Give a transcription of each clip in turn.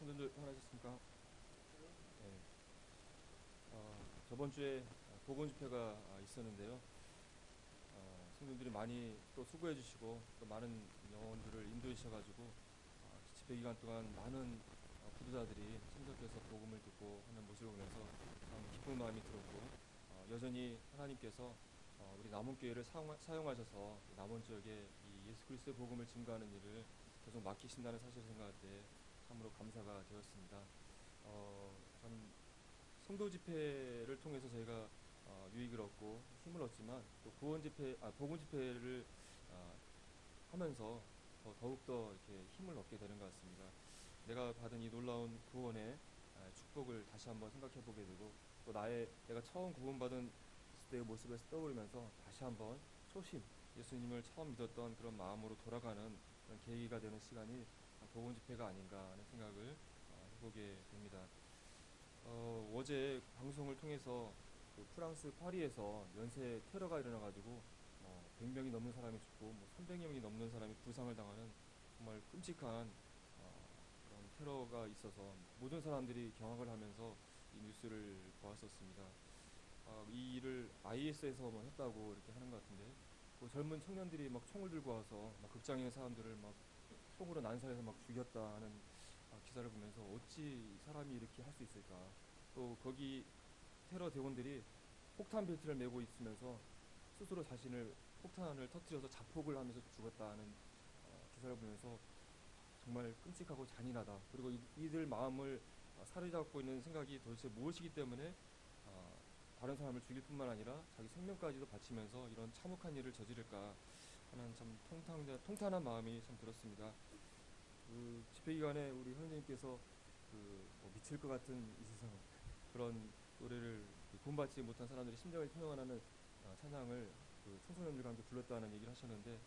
성도들 평안하셨습니까? 네. 저번 주에 복음 집회가 있었는데요. 성도들이 많이 또 수고해 주시고 또 많은 영혼들을 인도해 주셔가지고 집회 기간 동안 많은 부도자들이 참석해서 복음을 듣고 하는 모습을 보면서 참 기쁜 마음이 들었고 여전히 하나님께서 우리 남원교회를 사용하셔서 남원 지역에 이 예수 그리스도의 복음을 증거하는 일을 계속 맡기신다는 사실을 생각할 때 참으로 감사가 되었습니다. 참 성도 집회를 통해서 저희가 유익을 얻고 힘을 얻지만 또 복음 집회를 어, 하면서 더욱더 이렇게 힘을 얻게 되는 것 같습니다. 내가 받은 이 놀라운 구원의 축복을 다시 한번 생각해 보게 되고 또 내가 처음 구원받은 때의 모습을 떠오르면서 다시 한번 초심, 예수님을 처음 믿었던 그런 마음으로 돌아가는 그런 계기가 되는 시간이 복음 집회가 아닌가 하는 생각을 해보게 됩니다. 어제 방송을 통해서 그 프랑스 파리에서 연쇄 테러가 일어나가지고 100명이 넘는 사람이 죽고 300명이 넘는 사람이 부상을 당하는 정말 끔찍한 그런 테러가 있어서 모든 사람들이 경악을 하면서 이 뉴스를 보았었습니다. 이 일을 IS에서 뭐 했다고 이렇게 하는 것 같은데 그 젊은 청년들이 막 총을 들고 와서 막 극장에 있는 사람들을 막 총으로 난사해서 막 죽였다 하는 기사를 보면서 어찌 사람이 이렇게 할 수 있을까. 또 거기 테러 대원들이 폭탄 벨트를 메고 있으면서 스스로 자신을 폭탄을 터뜨려서 자폭을 하면서 죽었다는 기사를 보면서 정말 끔찍하고 잔인하다. 그리고 이들 마음을 사로잡고 있는 생각이 도대체 무엇이기 때문에 다른 사람을 죽일 뿐만 아니라 자기 생명까지도 바치면서 이런 참혹한 일을 저지를까 하는 참 통탄한 마음이 참 들었습니다. 그 집회 기간에 우리 형님께서 그뭐 미칠 것 같은 이 세상 그런 노래를 구원받지 못한 사람들의 심정을 표현하는 찬양을 그 청소년들과 함께 불렀다는 얘기를 하셨는데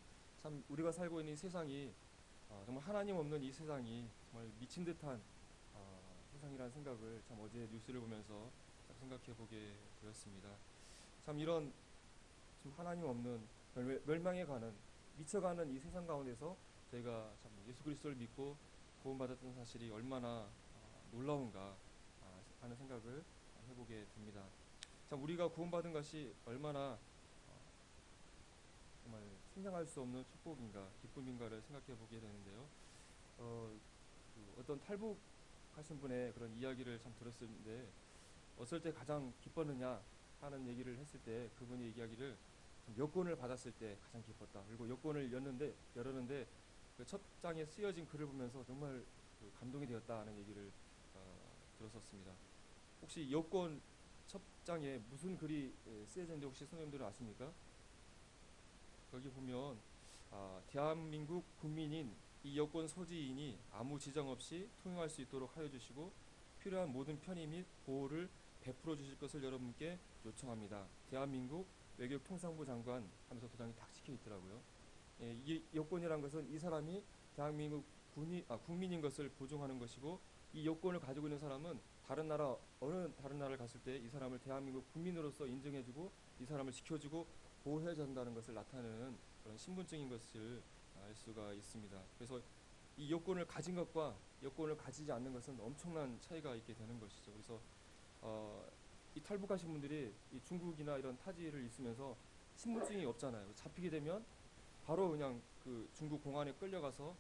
참 우리가 살고 있는 이 세상이 정말 하나님 없는 이 세상이 정말 미친 듯한 세상이라는 생각을 참 어제 뉴스를 보면서 생각해 보게 되었습니다. 참 이런 참 하나님 없는 멸망해 가는 미쳐가는 이 세상 가운데서 저희가 참 예수 그리스도를 믿고 구원받았던 사실이 얼마나 놀라운가 하는 생각을 해보게 됩니다. 참 우리가 구원받은 것이 얼마나 정말 상상할 수 없는 축복인가 기쁨인가를 생각해 보게 되는데요. 어떤 탈북하신 분의 그런 이야기를 참 들었는데 어떨 때 가장 기뻤느냐 하는 얘기를 했을 때 그분이 이야기를 여권을 받았을 때 가장 기뻤다. 그리고 여권을 열었는데 그 첫 장에 쓰여진 글을 보면서 정말 그 감동이 되었다 하는 얘기를 들었었습니다. 혹시 여권 첫 장에 무슨 글이 쓰여졌는지 혹시 선생님들은 아십니까? 거기 보면 대한민국 국민인 이 여권 소지인이 아무 지장 없이 통용할 수 있도록 하여 주시고 필요한 모든 편의 및 보호를 베풀어 주실 것을 여러분께 요청합니다. 대한민국 외교통상부 장관 하면서 도장이 딱 찍혀 있더라고요. 이 여권이란 것은 이 사람이 대한민국 국민인 것을 보증하는 것이고 이 여권을 가지고 있는 사람은 어느 다른 나라를 갔을 때 이 사람을 대한민국 국민으로서 인정해주고 이 사람을 지켜주고 보호해야 한다는 것을 나타내는 그런 신분증인 것을 알 수가 있습니다. 그래서 이 여권을 가진 것과 여권을 가지지 않는 것은 엄청난 차이가 있게 되는 것이죠. 그래서 어, 이 탈북하신 분들이 이 중국이나 이런 타지를 있으면서 신분증이 없잖아요. 잡히게 되면 바로 그냥 그 중국 공안에 끌려가서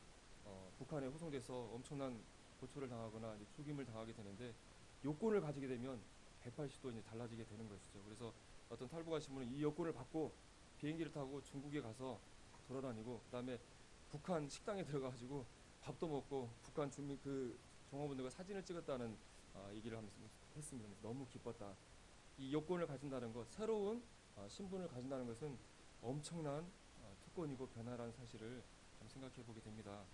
북한에 후송돼서 엄청난 고초를 당하거나 죽임을 당하게 되는데 요건을 가지게 되면 180도 이제 달라지게 되는 것이죠. 그래서 어떤 탈북하신 분은 이 여권을 받고 비행기를 타고 중국에 가서 돌아다니고 그다음에 북한 식당에 들어가가지고 밥도 먹고 북한 주민 그 종업원들과 사진을 찍었다는 얘기를 하면서 했습니다. 너무 기뻤다. 이 여권을 가진다는 것, 새로운 신분을 가진다는 것은 엄청난 특권이고 변화라는 사실을 좀 생각해 보게 됩니다.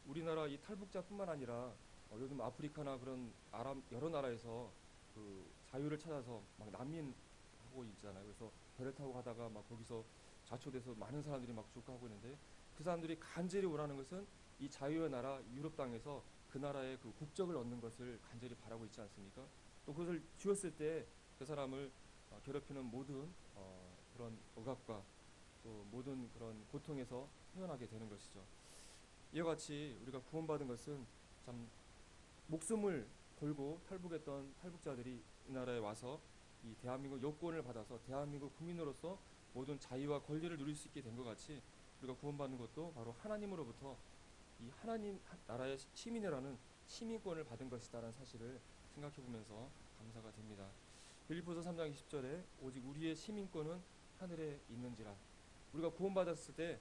우리나라 이 탈북자뿐만 아니라 요즘 아프리카나 그런 아랍 여러 나라에서 그 자유를 찾아서 막 난민하고 있잖아요. 그래서 배를 타고 가다가 막 거기서 좌초돼서 많은 사람들이 막 죽고 하고 있는데 그 사람들이 간절히 원하는 것은 이 자유의 나라 유럽 땅에서 그 나라의 그 국적을 얻는 것을 간절히 바라고 있지 않습니까? 또 그것을 쥐었을 때 그 사람을 괴롭히는 모든 그런 억압과 또 모든 그런 고통에서 헤어나게 되는 것이죠. 이와 같이 우리가 구원받은 것은 참 목숨을 걸고 탈북했던 탈북자들이 이 나라에 와서 이 대한민국 여권을 받아서 대한민국 국민으로서 모든 자유와 권리를 누릴 수 있게 된 것 같이 우리가 구원받는 것도 바로 하나님으로부터 이 하나님 나라의 시민이라는 시민권을 받은 것이다라는 사실을 생각해 보면서 감사가 됩니다. 빌립보서 3장 20절에 오직 우리의 시민권은 하늘에 있는지라. 우리가 구원받았을 때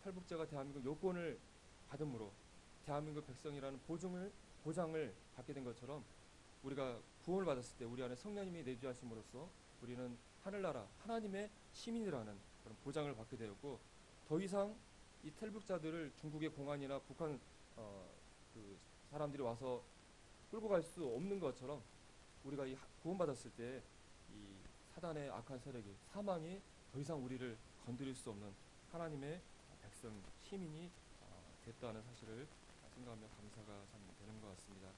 탈북자가 대한민국 여권을 받음으로 대한민국 백성이라는 보장을 받게 된 것처럼 우리가 구원을 받았을 때 우리 안에 성령님이 내주하심으로써 우리는 하늘나라 하나님의 시민이라는 그런 보장을 받게 되었고, 더 이상 이 탈북자들을 중국의 공안이나 북한 그 사람들이 와서 끌고 갈 수 없는 것처럼 우리가 이 구원받았을 때 이 사단의 악한 세력이 사망이 더 이상 우리를 건드릴 수 없는 하나님의 백성 시민이 됐다는 사실을 생각하며 감사가 참 되는 것 같습니다.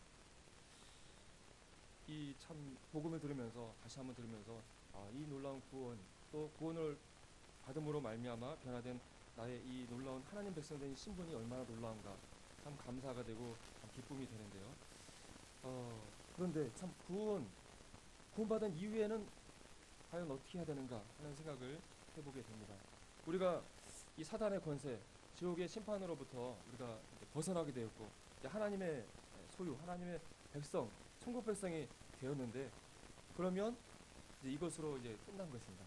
이 참 복음을 들으면서 다시 한번 들으면서 이 놀라운 구원, 또 구원을 받음으로 말미암아 변화된 나의 이 놀라운 하나님 백성 된 신분이 얼마나 놀라운가 참 감사가 되고 참 기쁨이 되는데요. 그런데 참 구원받은 이후에는 과연 어떻게 해야 되는가 하는 생각을 해보게 됩니다. 우리가 이 사단의 권세, 지옥의 심판으로부터 우리가 이제 벗어나게 되었고 이제 하나님의 소유, 하나님의 백성, 천국 백성이 되었는데, 그러면 이제 이것으로 이제 끝난 것인가?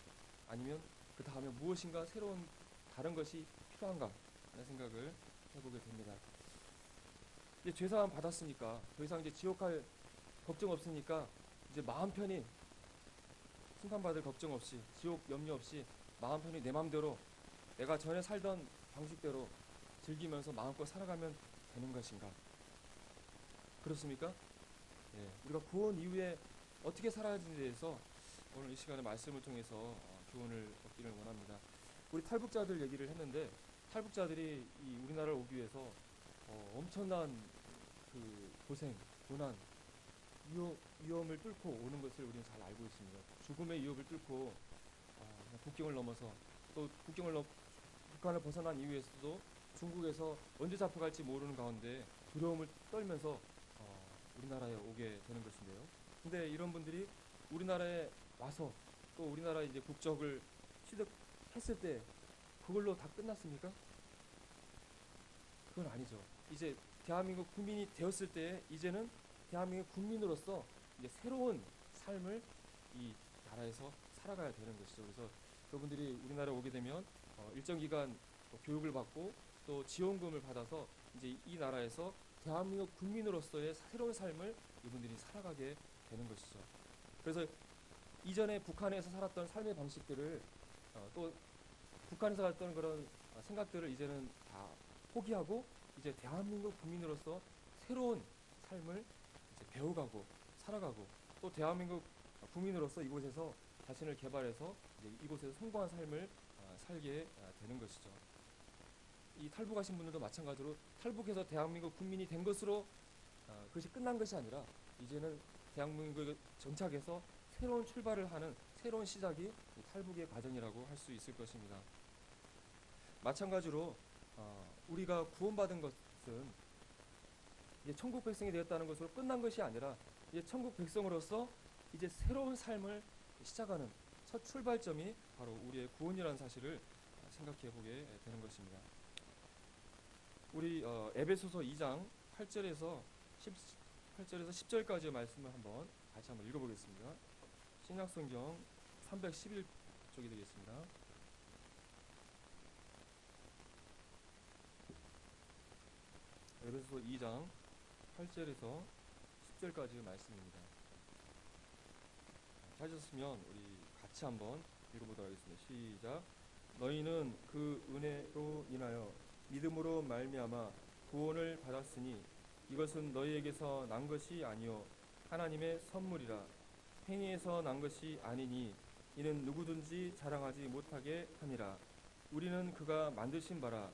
아니면 그 다음에 무엇인가 새로운 다른 것이 필요한가 하는 생각을 해보게 됩니다. 이제 죄사함 받았으니까 더 이상 이제 지옥 갈 걱정 없으니까 이제 마음 편히 심판받을 걱정 없이 지옥 염려 없이 마음 편히 내 마음대로 내가 전에 살던 방식대로 즐기면서 마음껏 살아가면 되는 것인가? 그렇습니까? 예, 우리가 구원 이후에 어떻게 살아야지에 대해서 오늘 이 시간에 말씀을 통해서 교훈을 얻기를 원합니다. 우리 탈북자들 얘기를 했는데, 탈북자들이 이 우리나라를 오기 위해서 엄청난 그 고생, 고난, 위험을 뚫고 오는 것을 우리는 잘 알고 있습니다. 죽음의 위협을 뚫고 국경을 넘어서 또 북한을 벗어난 이후에서도 중국에서 언제 잡혀갈지 모르는 가운데 두려움을 떨면서 우리나라에 오게 되는 것인데요. 근데 이런 분들이 우리나라에 와서 또 우리나라 이제 국적을 취득했을 때 그걸로 다 끝났습니까? 그건 아니죠. 이제 대한민국 국민이 되었을 때 이제는 대한민국 국민으로서 이제 새로운 삶을 이 나라에서 살아가야 되는 것이죠. 그래서 그분들이 우리나라에 오게 되면 일정 기간 교육을 받고 또 지원금을 받아서 이제 이 나라에서 대한민국 국민으로서의 새로운 삶을 이분들이 살아가게 되는 것이죠. 그래서 이전에 북한에서 살았던 삶의 방식들을 또 북한에서 살았던 그런 생각들을 이제는 다 포기하고 이제 대한민국 국민으로서 새로운 삶을 이제 배워가고 살아가고 또 대한민국 국민으로서 이곳에서 자신을 개발해서 이제 이곳에서 성공한 삶을 살게 되는 것이죠. 이 탈북하신 분들도 마찬가지로 탈북해서 대한민국 국민이 된 것으로 그것이 끝난 것이 아니라 이제는 대한민국에 정착해서 새로운 출발을 하는 새로운 시작이 탈북의 과정이라고 할 수 있을 것입니다. 마찬가지로 우리가 구원받은 것은 이제 천국 백성이 되었다는 것으로 끝난 것이 아니라 이제 천국 백성으로서 이제 새로운 삶을 시작하는 첫 출발점이 바로 우리의 구원이라는 사실을 생각해 보게 되는 것입니다. 우리 에베소서 2장 8절에서 10절까지의 말씀을 다시 한번 읽어보겠습니다. 신약성경 311쪽이 되겠습니다. 에베소서 2장 8절에서 10절까지의 말씀입니다. 찾으셨으면 우리 같이 한번 읽어보도록 하겠습니다. 시작. 너희는 그 은혜로 인하여 믿음으로 말미암아 구원을 받았으니 이것은 너희에게서 난 것이 아니요 하나님의 선물이라. 행위에서 난 것이 아니니 이는 누구든지 자랑하지 못하게 함이라. 우리는 그가 만드신 바라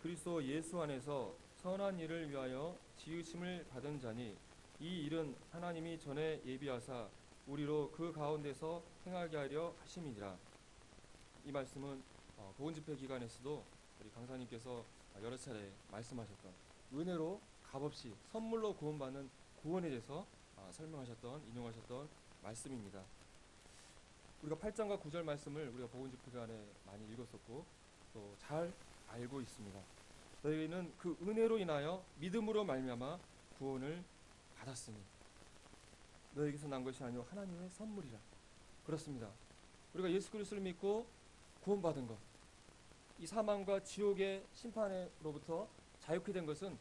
그리스도 예수 안에서 선한 일을 위하여 지으심을 받은 자니 이 일은 하나님이 전에 예비하사 우리로 그 가운데서 행하게 하려 하심이니라. 이 말씀은 복음 집회 기간에서도 우리 강사님께서 여러 차례 말씀하셨던 은혜로 값없이 선물로 구원받는 구원에 대해서 설명하셨던 인용하셨던 말씀입니다. 우리가 8장과 9절 말씀을 우리가 복음 집회간에 많이 읽었었고 또 잘 알고 있습니다. 너희는 그 은혜로 인하여 믿음으로 말미암아 구원을 받았으니 너에게서 난 것이 아니요 하나님의 선물이라. 그렇습니다. 우리가 예수 그리스도를 믿고 구원받은 것, 이 사망과 지옥의 심판으로부터 자유케 된 것은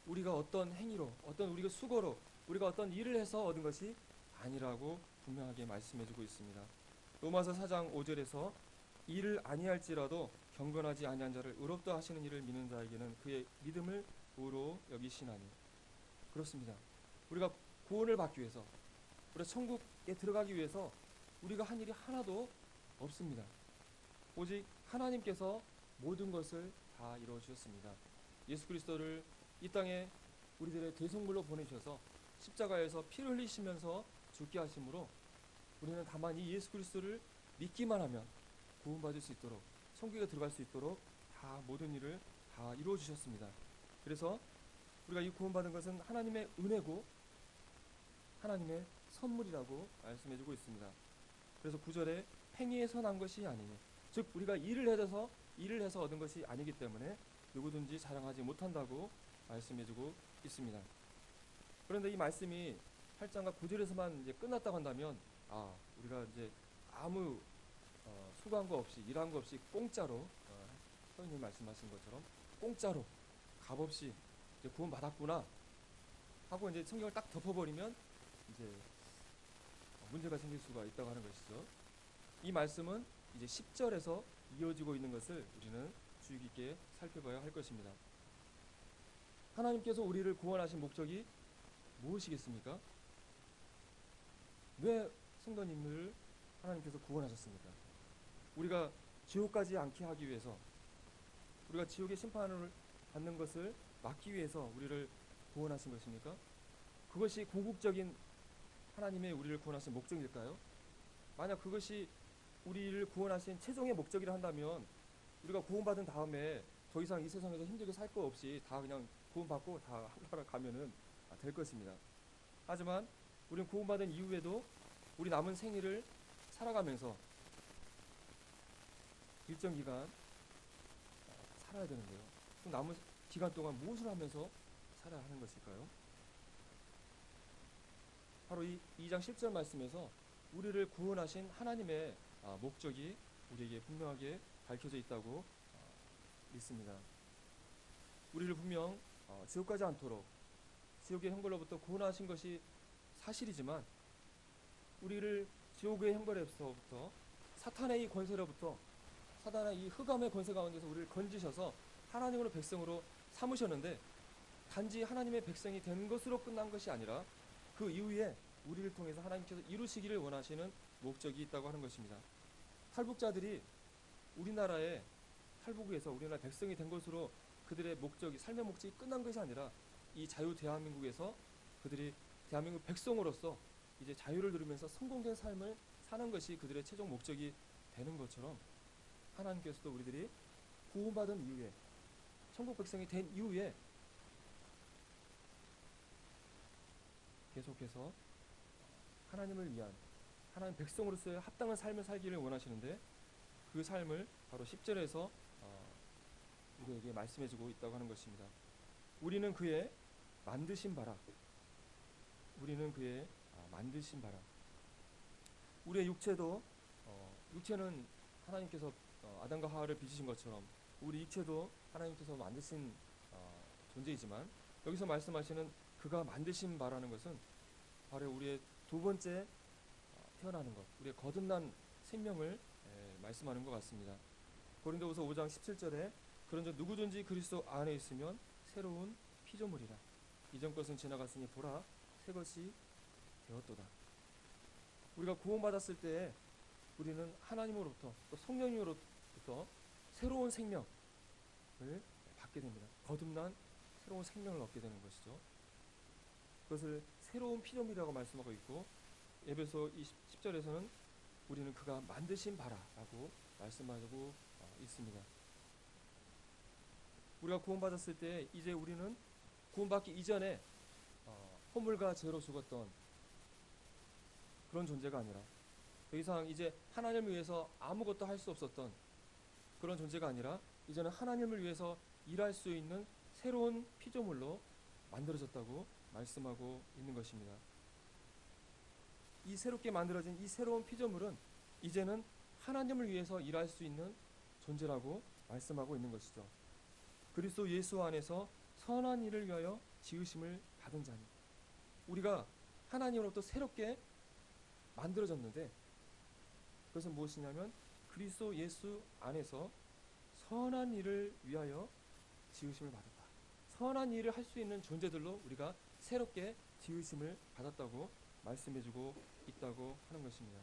우리가 어떤 행위로, 어떤 우리가 수고로, 우리가 어떤 일을 해서 얻은 것이 아니라고 분명하게 말씀해주고 있습니다. 로마서 4장 5절에서 일을 아니할지라도 경건하지 아니한 자를 의롭다 하시는 일을 믿는 자에게는 그의 믿음을 의로 여기시나니. 그렇습니다. 우리가 구원을 받기 위해서, 우리가 천국에 들어가기 위해서 우리가 한 일이 하나도 없습니다. 오직 하나님께서 모든 것을 다 이루어 주셨습니다. 예수 그리스도를 이 땅에 우리들의 대속물로 보내셔서 십자가에서 피를 흘리시면서 죽게 하심으로 우리는 다만 이 예수 그리스도를 믿기만 하면 구원받을 수 있도록, 천국에 들어갈 수 있도록 다 모든 일을 다 이루어 주셨습니다. 그래서 우리가 이 구원받은 것은 하나님의 은혜고 하나님의 선물이라고 말씀해 주고 있습니다. 그래서 9절에 행위에서 난 것이 아니니, 즉 우리가 일을 해서 얻은 것이 아니기 때문에 누구든지 자랑하지 못한다고 말씀해 주고 있습니다. 그런데 이 말씀이 8장과 9절에서만 이제 끝났다고 한다면 우리가 이제 아무 수고한 거 없이, 일한 거 없이 공짜로 선생님 말씀하신 것처럼 공짜로 값없이 이제 구원 받았구나 하고 이제 성경을 딱 덮어버리면 이제 문제가 생길 수가 있다고 하는 것이죠. 이 말씀은 이제 10절에서 이어지고 있는 것을 우리는 주의 깊게 살펴봐야 할 것입니다. 하나님께서 우리를 구원하신 목적이 무엇이겠습니까? 왜 성도님을 하나님께서 구원하셨습니까? 우리가 지옥 가지 않게 하기 위해서, 우리가 지옥의 심판을 받는 것을 막기 위해서 우리를 구원하신 것입니까? 그것이 궁극적인 하나님의 우리를 구원하신 목적일까요? 만약 그것이 우리를 구원하신 최종의 목적이라 한다면 우리가 구원받은 다음에 더 이상 이 세상에서 힘들게 살 거 없이 다 그냥 구원받고 다 하늘나라 가면은 될 것입니다. 하지만 우리는 구원받은 이후에도 우리 남은 생일을 살아가면서 일정 기간 살아야 되는데요. 그럼 남은 기간 동안 무엇을 하면서 살아야 하는 것일까요? 바로 이 2장 10절 말씀에서 우리를 구원하신 하나님의 목적이 우리에게 분명하게 밝혀져 있다고 믿습니다. 우리를 분명 지옥 가지 않도록 지옥의 형벌로부터 구원하신 것이 사실이지만, 우리를 지옥의 형벌에서부터 사탄의 이 권세로부터, 사단의 이 흑암의 권세 가운데서 우리를 건지셔서 하나님으로 백성으로 삼으셨는데, 단지 하나님의 백성이 된 것으로 끝난 것이 아니라 그 이후에 우리를 통해서 하나님께서 이루시기를 원하시는 목적이 있다고 하는 것입니다. 탈북자들이 우리나라에 탈북해서 우리나라 백성이 된 것으로 그들의 목적이, 삶의 목적이 끝난 것이 아니라 이 자유 대한민국에서 그들이 대한민국 백성으로서 이제 자유를 누리면서 성공된 삶을 사는 것이 그들의 최종 목적이 되는 것처럼, 하나님께서도 우리들이 구원받은 이후에, 천국 백성이 된 이후에 계속해서 하나님을 위한, 하나님 백성으로서의 합당한 삶을 살기를 원하시는데, 그 삶을 바로 10절에서 우리에게 말씀해주고 있다고 하는 것입니다. 우리는 그의 만드신 바라. 우리는 그의 만드신 바라. 우리의 육체도 육체는 하나님께서 아담과 하와를 빚으신 것처럼 우리 육체도 하나님께서 만드신 존재이지만, 여기서 말씀하시는 그가 만드신 바라는 것은 바로 우리의 두 번째 태어나는 것, 우리의 거듭난 생명을 말씀하는 것 같습니다. 고린도후서 5장 17절에 그런즉 누구든지 그리스도 안에 있으면 새로운 피조물이라. 이전 것은 지나갔으니 보라 새 것이 되었도다. 우리가 구원받았을 때 우리는 하나님으로부터, 또 성령님으로부터 새로운 생명을 받게 됩니다. 거듭난 새로운 생명을 얻게 되는 것이죠. 그것을 새로운 피조물이라고 말씀하고 있고, 에베소 10절에서는 우리는 그가 만드신 바라라고 말씀하고 있습니다. 우리가 구원받았을 때 이제 우리는 구원받기 이전에 허물과 죄로 죽었던 그런 존재가 아니라, 더 이상 이제 하나님을 위해서 아무것도 할 수 없었던 그런 존재가 아니라, 이제는 하나님을 위해서 일할 수 있는 새로운 피조물로 만들어졌다고 말씀하고 있는 것입니다. 이 새롭게 만들어진 이 새로운 피조물은 이제는 하나님을 위해서 일할 수 있는 존재라고 말씀하고 있는 것이죠. 그리스도 예수 안에서 선한 일을 위하여 지으심을 받은 자니, 우리가 하나님으로부터 새롭게 만들어졌는데, 그것은 무엇이냐면 그리스도 예수 안에서 선한 일을 위하여 지으심을 받았다. 선한 일을 할 수 있는 존재들로 우리가 새롭게 지으심을 받았다고 말씀해주고 있다고 하는 것입니다.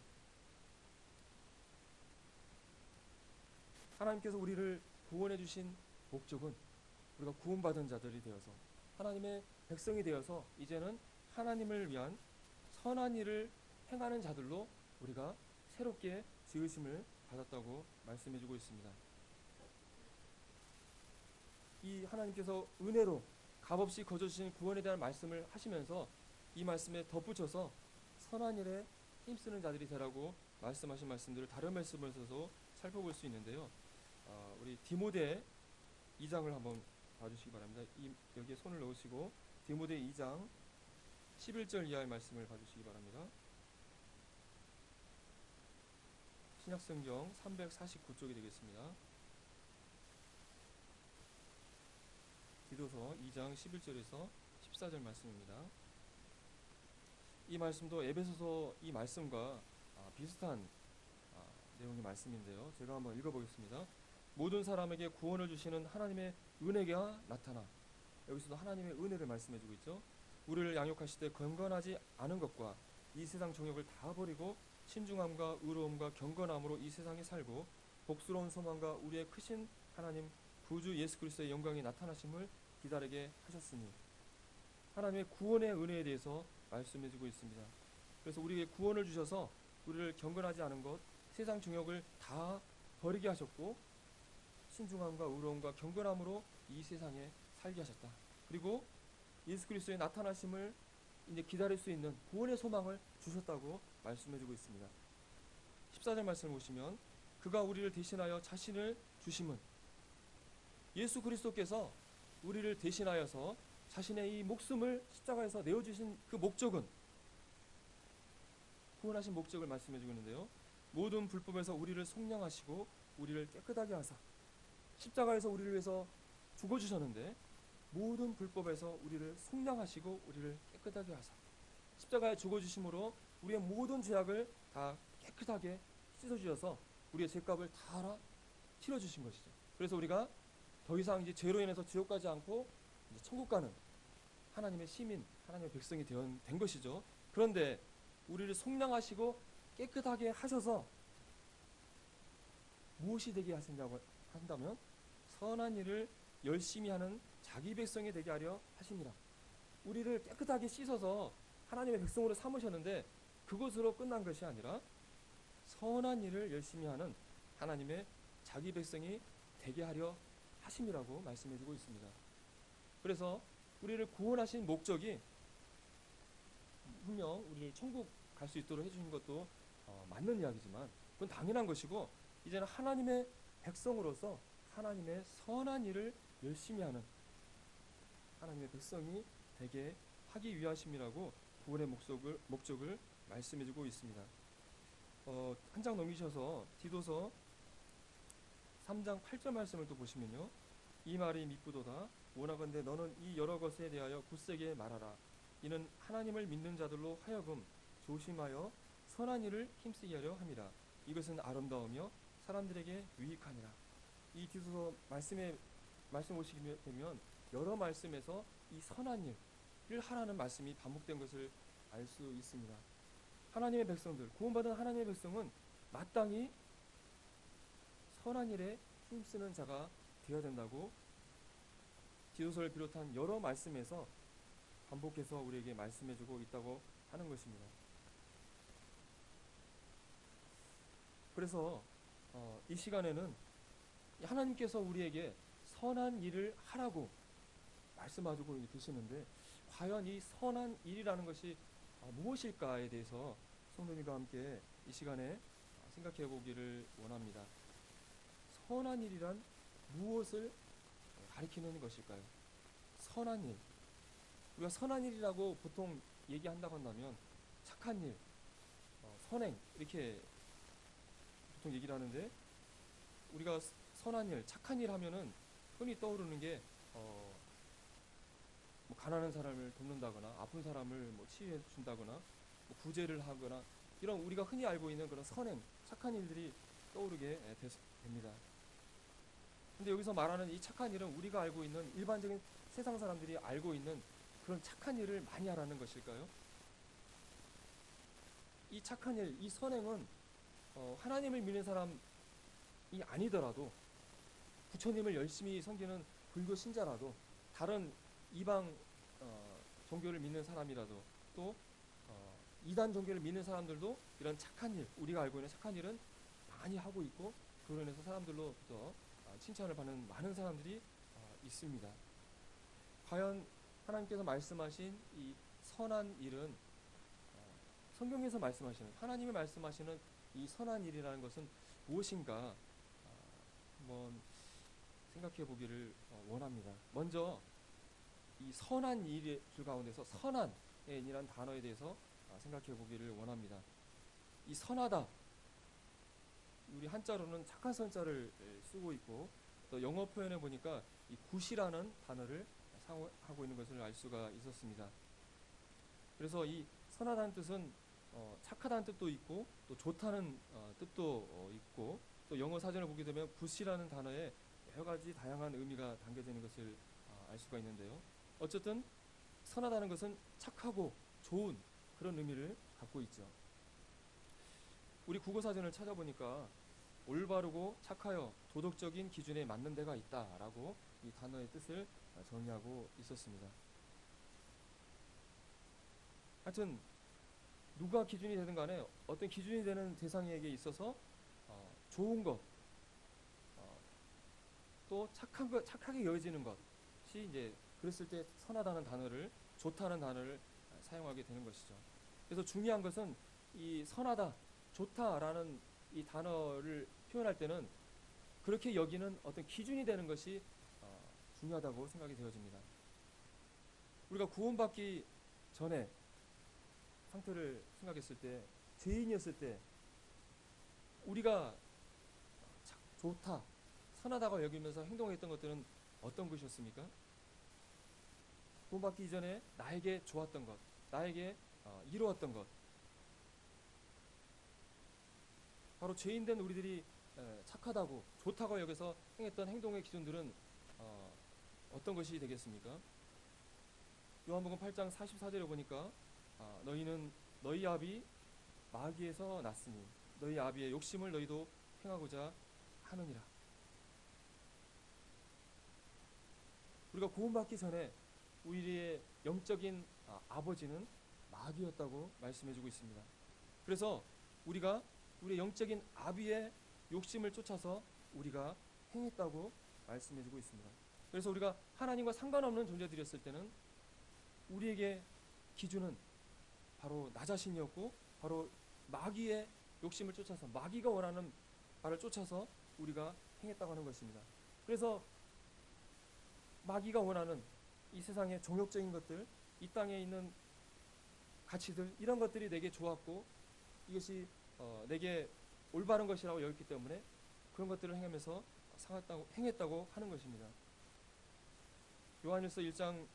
하나님께서 우리를 구원해 주신 목적은 우리가 구원받은 자들이 되어서 하나님의 백성이 되어서 이제는 하나님을 위한 선한 일을 행하는 자들로 우리가 새롭게 지으심을 받았다고 말씀해주고 있습니다. 이 하나님께서 은혜로 값없이 거저주신 구원에 대한 말씀을 하시면서 이 말씀에 덧붙여서 선한 일에 힘쓰는 자들이 되라고 말씀하신 말씀들을 다른 말씀에서도 살펴볼 수 있는데요. 우리 디모데 2장을 한번 봐주시기 바랍니다. 여기에 손을 넣으시고 디모데 2장 11절 이하의 말씀을 봐주시기 바랍니다. 신약성경 349쪽이 되겠습니다. 디도서 2장 11절에서 14절 말씀입니다. 이 말씀도 에베소서 이 말씀과 비슷한 내용의 말씀인데요. 제가 한번 읽어보겠습니다. 모든 사람에게 구원을 주시는 하나님의 은혜가 나타나, 여기서도 하나님의 은혜를 말씀해주고 있죠. 우리를 양육하실 때 경건하지 않은 것과 이 세상 정욕을 다 버리고 신중함과 의로움과 경건함으로 이 세상에 살고 복스러운 소망과 우리의 크신 하나님 구주 예수 그리스도의 영광이 나타나심을 기다리게 하셨으니, 하나님의 구원의 은혜에 대해서 말씀해주고 있습니다. 그래서 우리에게 구원을 주셔서 우리를 경건하지 않은 것, 세상 정욕을 다 버리게 하셨고 신중함과 의로움과 경건함으로 이 세상에 살게 하셨다. 그리고 예수 그리스도의 나타나심을 이제 기다릴 수 있는 구원의 소망을 주셨다고 말씀해주고 있습니다. 14절 말씀을 보시면 그가 우리를 대신하여 자신을 주심은, 예수 그리스도께서 우리를 대신하여서 자신의 이 목숨을 십자가에서 내어주신 그 목적은, 구원하신 목적을 말씀해주고 있는데요. 모든 불법에서 우리를 속량하시고 우리를 깨끗하게 하사, 십자가에서 우리를 위해서 죽어주셨는데 모든 불법에서 우리를 속량하시고 우리를 깨끗하게 하사, 십자가에 죽어주심으로 우리의 모든 죄악을 다 깨끗하게 씻어주셔서 우리의 죄값을 다 알아 치러주신 것이죠. 그래서 우리가 더 이상 이제 죄로 인해서 지옥 가지 않고 이제 천국 가는 하나님의 시민, 하나님의 백성이 된 것이죠. 그런데 우리를 속량하시고 깨끗하게 하셔서 무엇이 되게 하신다고 한다면 선한 일을 열심히 하는 자기 백성이 되게 하려 하십니다. 우리를 깨끗하게 씻어서 하나님의 백성으로 삼으셨는데 그것으로 끝난 것이 아니라 선한 일을 열심히 하는 하나님의 자기 백성이 되게 하려 하심이라고 말씀해주고 있습니다. 그래서 우리를 구원하신 목적이 분명 우리를 천국 갈 수 있도록 해주신 것도 맞는 이야기지만 그건 당연한 것이고, 이제는 하나님의 백성으로서 하나님의 선한 일을 열심히 하는 하나님의 백성이 되게 하기 위하심이라고 구원의 목적을 말씀해주고 있습니다. 한 장 넘기셔서 디도서 3장 8절 말씀을 또 보시면요. 이 말이 미쁘도다. 원하건대 너는 이 여러 것에 대하여 굳세게 말하라. 이는 하나님을 믿는 자들로 하여금 조심하여 선한 일을 힘쓰게 하려 함이라. 이것은 아름다우며 사람들에게 유익하니라. 이 디도서 말씀 보시게 되면 여러 말씀에서 이 선한 일을 하라는 말씀이 반복된 것을 알 수 있습니다. 하나님의 백성들, 구원받은 하나님의 백성은 마땅히 선한 일에 힘쓰는 자가 되어야 된다고 디도서를 비롯한 여러 말씀에서 반복해서 우리에게 말씀해주고 있다고 하는 것입니다. 그래서 이 시간에는 하나님께서 우리에게 선한 일을 하라고 말씀하시고 계시는데 과연 이 선한 일이라는 것이 무엇일까에 대해서 성도님과 함께 이 시간에 생각해 보기를 원합니다. 선한 일이란 무엇을 가리키는 것일까요? 선한 일. 우리가 선한 일이라고 보통 얘기한다고 한다면 착한 일, 선행 이렇게 보통 얘기를 하는데, 우리가 선한 일, 착한 일 하면은 흔히 떠오르는 게 뭐 가난한 사람을 돕는다거나 아픈 사람을 뭐 치유해 준다거나 뭐 구제를 하거나 이런 우리가 흔히 알고 있는 그런 선행, 착한 일들이 떠오르게 됩니다. 근데 여기서 말하는 이 착한 일은 우리가 알고 있는 일반적인 세상 사람들이 알고 있는 그런 착한 일을 많이 하라는 것일까요? 이 착한 일, 이 선행은 하나님을 믿는 사람이 아니더라도, 부처님을 열심히 섬기는 불교 신자라도, 다른 이방 종교를 믿는 사람이라도, 또 이단 종교를 믿는 사람들도 이런 착한 일, 우리가 알고 있는 착한 일은 많이 하고 있고, 그로 인해서 사람들로부터 칭찬을 받는 많은 사람들이 있습니다. 과연 하나님께서 말씀하신 이 선한 일은, 성경에서 말씀하시는, 하나님이 말씀하시는 이 선한 일이라는 것은 무엇인가 한번 생각해 보기를 원합니다. 먼저 이 선한 일의 줄 가운데서 선한이라는 단어에 대해서 생각해 보기를 원합니다. 이 선하다, 우리 한자로는 착한 선자를 쓰고 있고, 또 영어 표현에 보니까 이 굿이라는 단어를 사용하고 있는 것을 알 수가 있었습니다. 그래서 이 선하다는 뜻은 착하다는 뜻도 있고, 또 좋다는 뜻도 있고, 또 영어 사전을 보게 되면 굿이라는 단어에 여러 가지 다양한 의미가 담겨져 있는 것을 알 수가 있는데요. 어쨌든 선하다는 것은 착하고 좋은 그런 의미를 갖고 있죠. 우리 국어사전을 찾아보니까 올바르고 착하여 도덕적인 기준에 맞는 데가 있다라고 이 단어의 뜻을 정의하고 있었습니다. 하여튼 누가 기준이 되든 간에 어떤 기준이 되는 대상에게 있어서 좋은 것, 또 착하게 여겨지는 것이 이제, 그랬을 때 선하다는 단어를, 좋다는 단어를 사용하게 되는 것이죠. 그래서 중요한 것은 이 선하다, 좋다라는 이 단어를 표현할 때는 그렇게 여기는 어떤 기준이 되는 것이 중요하다고 생각이 되어집니다. 우리가 구원받기 전에 상태를 생각했을 때, 죄인이었을 때 우리가 좋다, 선하다고 여기면서 행동했던 것들은 어떤 것이었습니까? 구원받기 이전에 나에게 좋았던 것, 나에게 이루었던 것, 바로 죄인된 우리들이 착하다고 좋다고 여기서 행했던 행동의 기준들은 어떤 것이 되겠습니까? 요한복음 8장 44절에 보니까 너희는 너희 아비 마귀에서 났으니 너희 아비의 욕심을 너희도 행하고자 하느니라. 우리가 구원받기 전에 우리의 영적인 아버지는 마귀였다고 말씀해주고 있습니다. 그래서 우리가 우리의 영적인 아비의 욕심을 쫓아서 우리가 행했다고 말씀해주고 있습니다. 그래서 우리가 하나님과 상관없는 존재들이었을 때는 우리에게 기준은 바로 나 자신이었고, 바로 마귀의 욕심을 쫓아서, 마귀가 원하는 바를 쫓아서 우리가 행했다고 하는 것입니다. 그래서 마귀가 원하는 이 세상의 종욕적인 것들, 이 땅에 있는 가치들, 이런 것들이 내게 좋았고 이것이 내게 올바른 것이라고 여겼기 때문에 그런 것들을 행하면서 행했다고 하는 것입니다. 요한일서 2장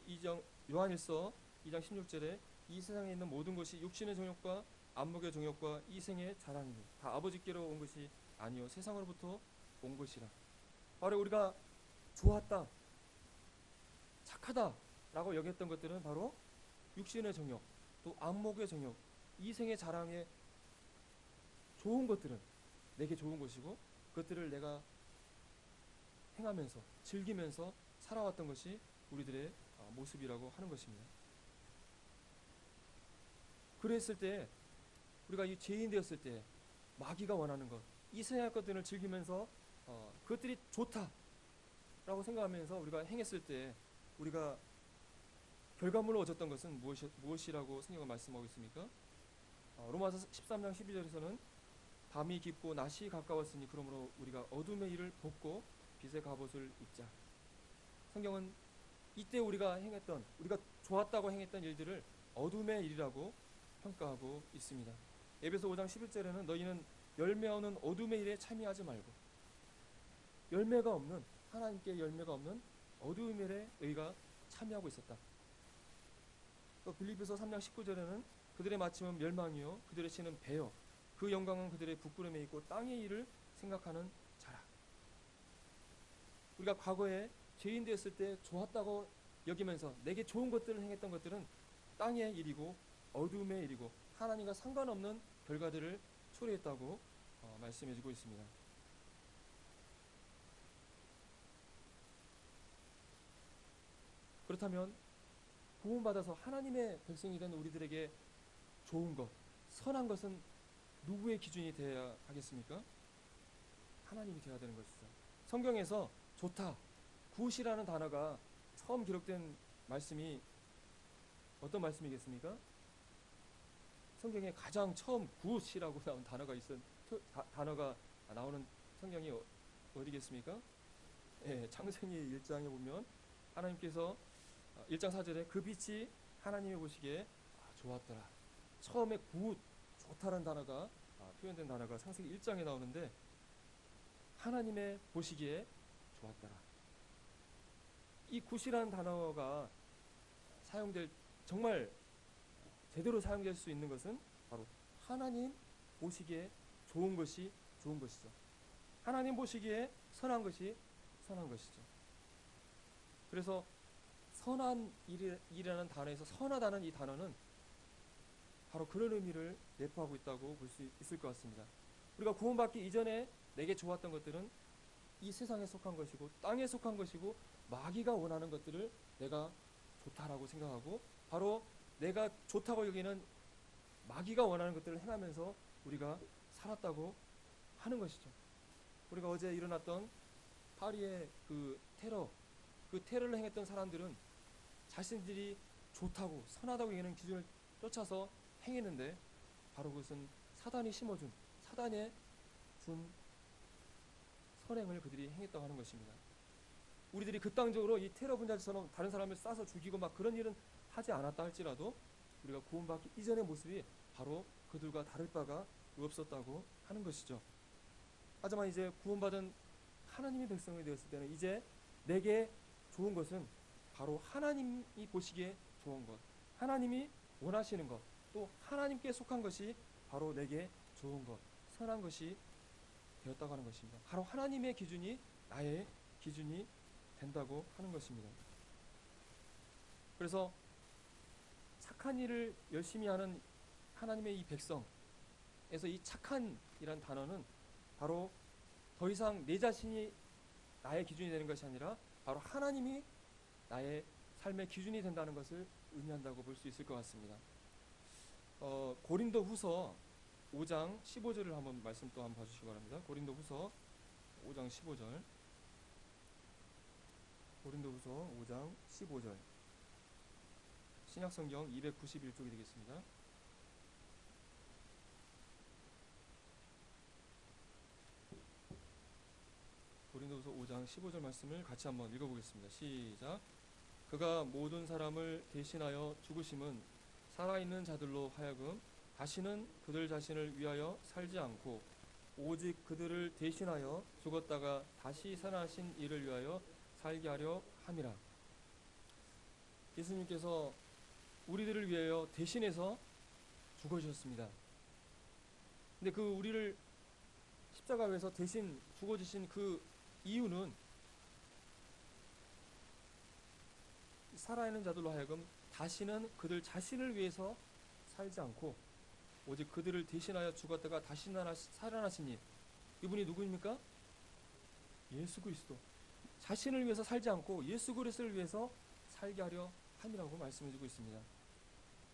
16절에 이 세상에 있는 모든 것이 육신의 정욕과 안목의 정욕과 이 생의 자랑이니 다 아버지께로 온 것이 아니요 세상으로부터 온 것이라. 바로 우리가 좋았다, 착하다라고 여겼던 것들은 바로 육신의 정욕, 또 안목의 정욕, 이 생의 자랑의 좋은 것들은 내게 좋은 것이고, 그것들을 내가 행하면서 즐기면서 살아왔던 것이 우리들의 모습이라고 하는 것입니다. 그랬을 때 우리가 이 죄인 되었을 때 마귀가 원하는 것, 이 세상 것들을 즐기면서 그것들이 좋다라고 생각하면서 우리가 행했을 때 우리가 결과물로 얻었던 것은 무엇이라고 성경은 말씀하고 있습니까? 로마서 13장 12절에서는 밤이 깊고 낮이 가까웠으니 그러므로 우리가 어둠의 일을 벗고 빛의 갑옷을 입자. 성경은 이때 우리가 좋았다고 행했던 일들을 어둠의 일이라고 평가하고 있습니다. 에베소 5장 11절에는 너희는 열매 없는 어둠의 일에 참여하지 말고, 열매가 없는, 하나님께 열매가 없는 어둠의 일에 너희가 참여하고 있었다. 또 빌립보서 3장 19절에는 그들의 마침은 멸망이요 그들의 신은 배요 그 영광은 그들의 부끄러움에 있고 땅의 일을 생각하는 자라. 우리가 과거에 죄인 되었을 때 좋았다고 여기면서 내게 좋은 것들을 행했던 것들은 땅의 일이고 어둠의 일이고 하나님과 상관없는 결과들을 초래했다고 말씀해주고 있습니다. 그렇다면 구원받아서 하나님의 백성이 된 우리들에게 좋은 것, 선한 것은 누구의 기준이 되어야 하겠습니까? 하나님이 되어야 되는 것이죠. 성경에서 좋다, 굿이라는 단어가 처음 기록된 말씀이 어떤 말씀이겠습니까? 성경에 가장 처음 굿이라고 나온 단어가 나오는 성경이 어디겠습니까? 예, 창세기 1장에 보면 하나님께서 1장 4절에 그 빛이 하나님이 보시기에 좋았더라. 처음에 굿, 좋다라는 단어가 표현된 단어가 창세기 1장에 나오는데 하나님의 보시기에 좋았더라. 이 굿이라는 단어가 정말 제대로 사용될 수 있는 것은 바로 하나님 보시기에 좋은 것이 좋은 것이죠. 하나님 보시기에 선한 것이 선한 것이죠. 그래서 선한 일이라는 단어에서 선하다는 이 단어는 바로 그런 의미를 내포하고 있다고 볼 수 있을 것 같습니다. 우리가 구원받기 이전에 내게 좋았던 것들은 이 세상에 속한 것이고 땅에 속한 것이고 마귀가 원하는 것들을 내가 좋다라고 생각하고 바로 내가 좋다고 여기는 마귀가 원하는 것들을 행하면서 우리가 살았다고 하는 것이죠. 우리가 어제 일어났던 파리의 그 테러를 행했던 사람들은 자신들이 좋다고 선하다고 여기는 기준을 쫓아서 행했는데 바로 그것은 사단이 준 선행을 그들이 행했다고 하는 것입니다. 우리들이 극단적으로 이 테러 분자처럼 다른 사람을 쏴서 죽이고 막 그런 일은 하지 않았다 할지라도 우리가 구원받기 이전의 모습이 바로 그들과 다를 바가 없었다고 하는 것이죠. 하지만 이제 구원받은 하나님의 백성이 되었을 때는 이제 내게 좋은 것은 바로 하나님이 보시기에 좋은 것, 하나님이 원하시는 것, 또 하나님께 속한 것이 바로 내게 좋은 것, 선한 것이 되었다고 하는 것입니다. 바로 하나님의 기준이 나의 기준이 된다고 하는 것입니다. 그래서 착한 일을 열심히 하는 하나님의 이 백성에서 이 착한이란 단어는 바로 더 이상 내 자신이 나의 기준이 되는 것이 아니라 바로 하나님이 나의 삶의 기준이 된다는 것을 의미한다고 볼 수 있을 것 같습니다. 고린도후서 5장 15절을 한번 말씀 또 한번 봐주시기 바랍니다. 고린도후서 5장 15절. 고린도후서 5장 15절. 신약성경 291쪽이 되겠습니다. 고린도후서 5장 15절 말씀을 같이 한번 읽어보겠습니다. 시작. 그가 모든 사람을 대신하여 죽으심은 살아있는 자들로 하여금 다시는 그들 자신을 위하여 살지 않고 오직 그들을 대신하여 죽었다가 다시 살아나신 이를 위하여 살게 하려 함이라. 예수님께서 우리들을 위하여 대신해서 죽어주셨습니다. 근데 그 우리를 십자가에서 대신 죽어주신 그 이유는 살아있는 자들로 하여금 다시는 그들 자신을 위해서 살지 않고 오직 그들을 대신하여 죽었다가 다시 살아나시니 이분이 누구입니까? 예수 그리스도. 자신을 위해서 살지 않고 예수 그리스도를 위해서 살게 하려 함이라고 말씀해주고 있습니다.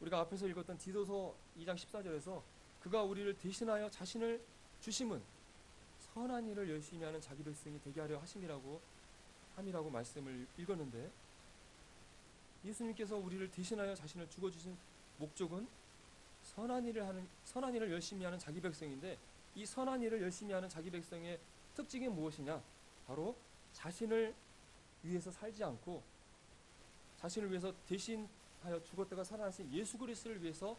우리가 앞에서 읽었던 디도서 2장 14절에서 그가 우리를 대신하여 자신을 주심은 선한 일을 열심히 하는 자기 백성이 되게 하려 함이라고 말씀을 읽었는데 예수님께서 우리를 대신하여 자신을 죽어주신 목적은 선한 일을 열심히 하는 자기 백성인데, 이 선한 일을 열심히 하는 자기 백성의 특징이 무엇이냐? 바로 자신을 위해서 살지 않고 자신을 위해서 대신하여 죽었다가 살아나신 예수 그리스도를 위해서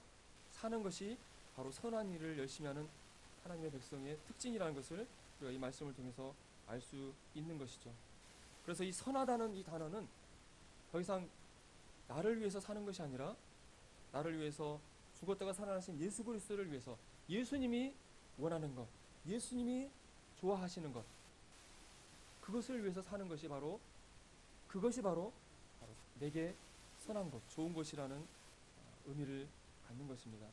사는 것이 바로 선한 일을 열심히 하는 하나님의 백성의 특징이라는 것을 우리가 이 말씀을 통해서 알 수 있는 것이죠. 그래서 이 선하다는 이 단어는 더 이상 나를 위해서 사는 것이 아니라 나를 위해서 죽었다가 살아나신 예수 그리스도를 위해서, 예수님이 원하는 것, 예수님이 좋아하시는 것, 그것을 위해서 사는 것이 바로, 그것이 바로 내게 선한 것, 좋은 것이라는 의미를 갖는 것입니다.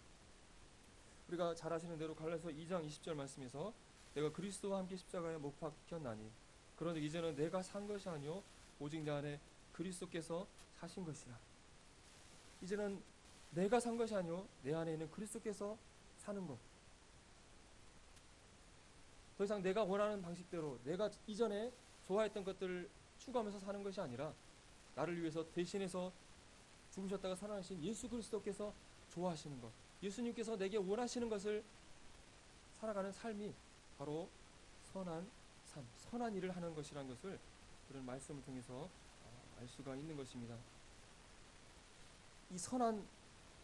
우리가 잘 아시는 대로 갈라디아서 2장 20절 말씀에서 내가 그리스도와 함께 십자가에 못 박혔나니 그런데 이제는 내가 산 것이 아니요 오직 내 안에 그리스도께서 사신 것이라. 이제는 내가 산 것이 아니요 내 안에 있는 그리스도께서 사는 것. 더 이상 내가 원하는 방식대로 내가 이전에 좋아했던 것들을 추구하면서 사는 것이 아니라 나를 위해서 대신해서 죽으셨다가 살아나신 예수 그리스도께서 좋아하시는 것, 예수님께서 내게 원하시는 것을 살아가는 삶이 바로 선한 삶, 선한 일을 하는 것이라는 것을 그런 말씀을 통해서 알 수가 있는 것입니다. 이 선한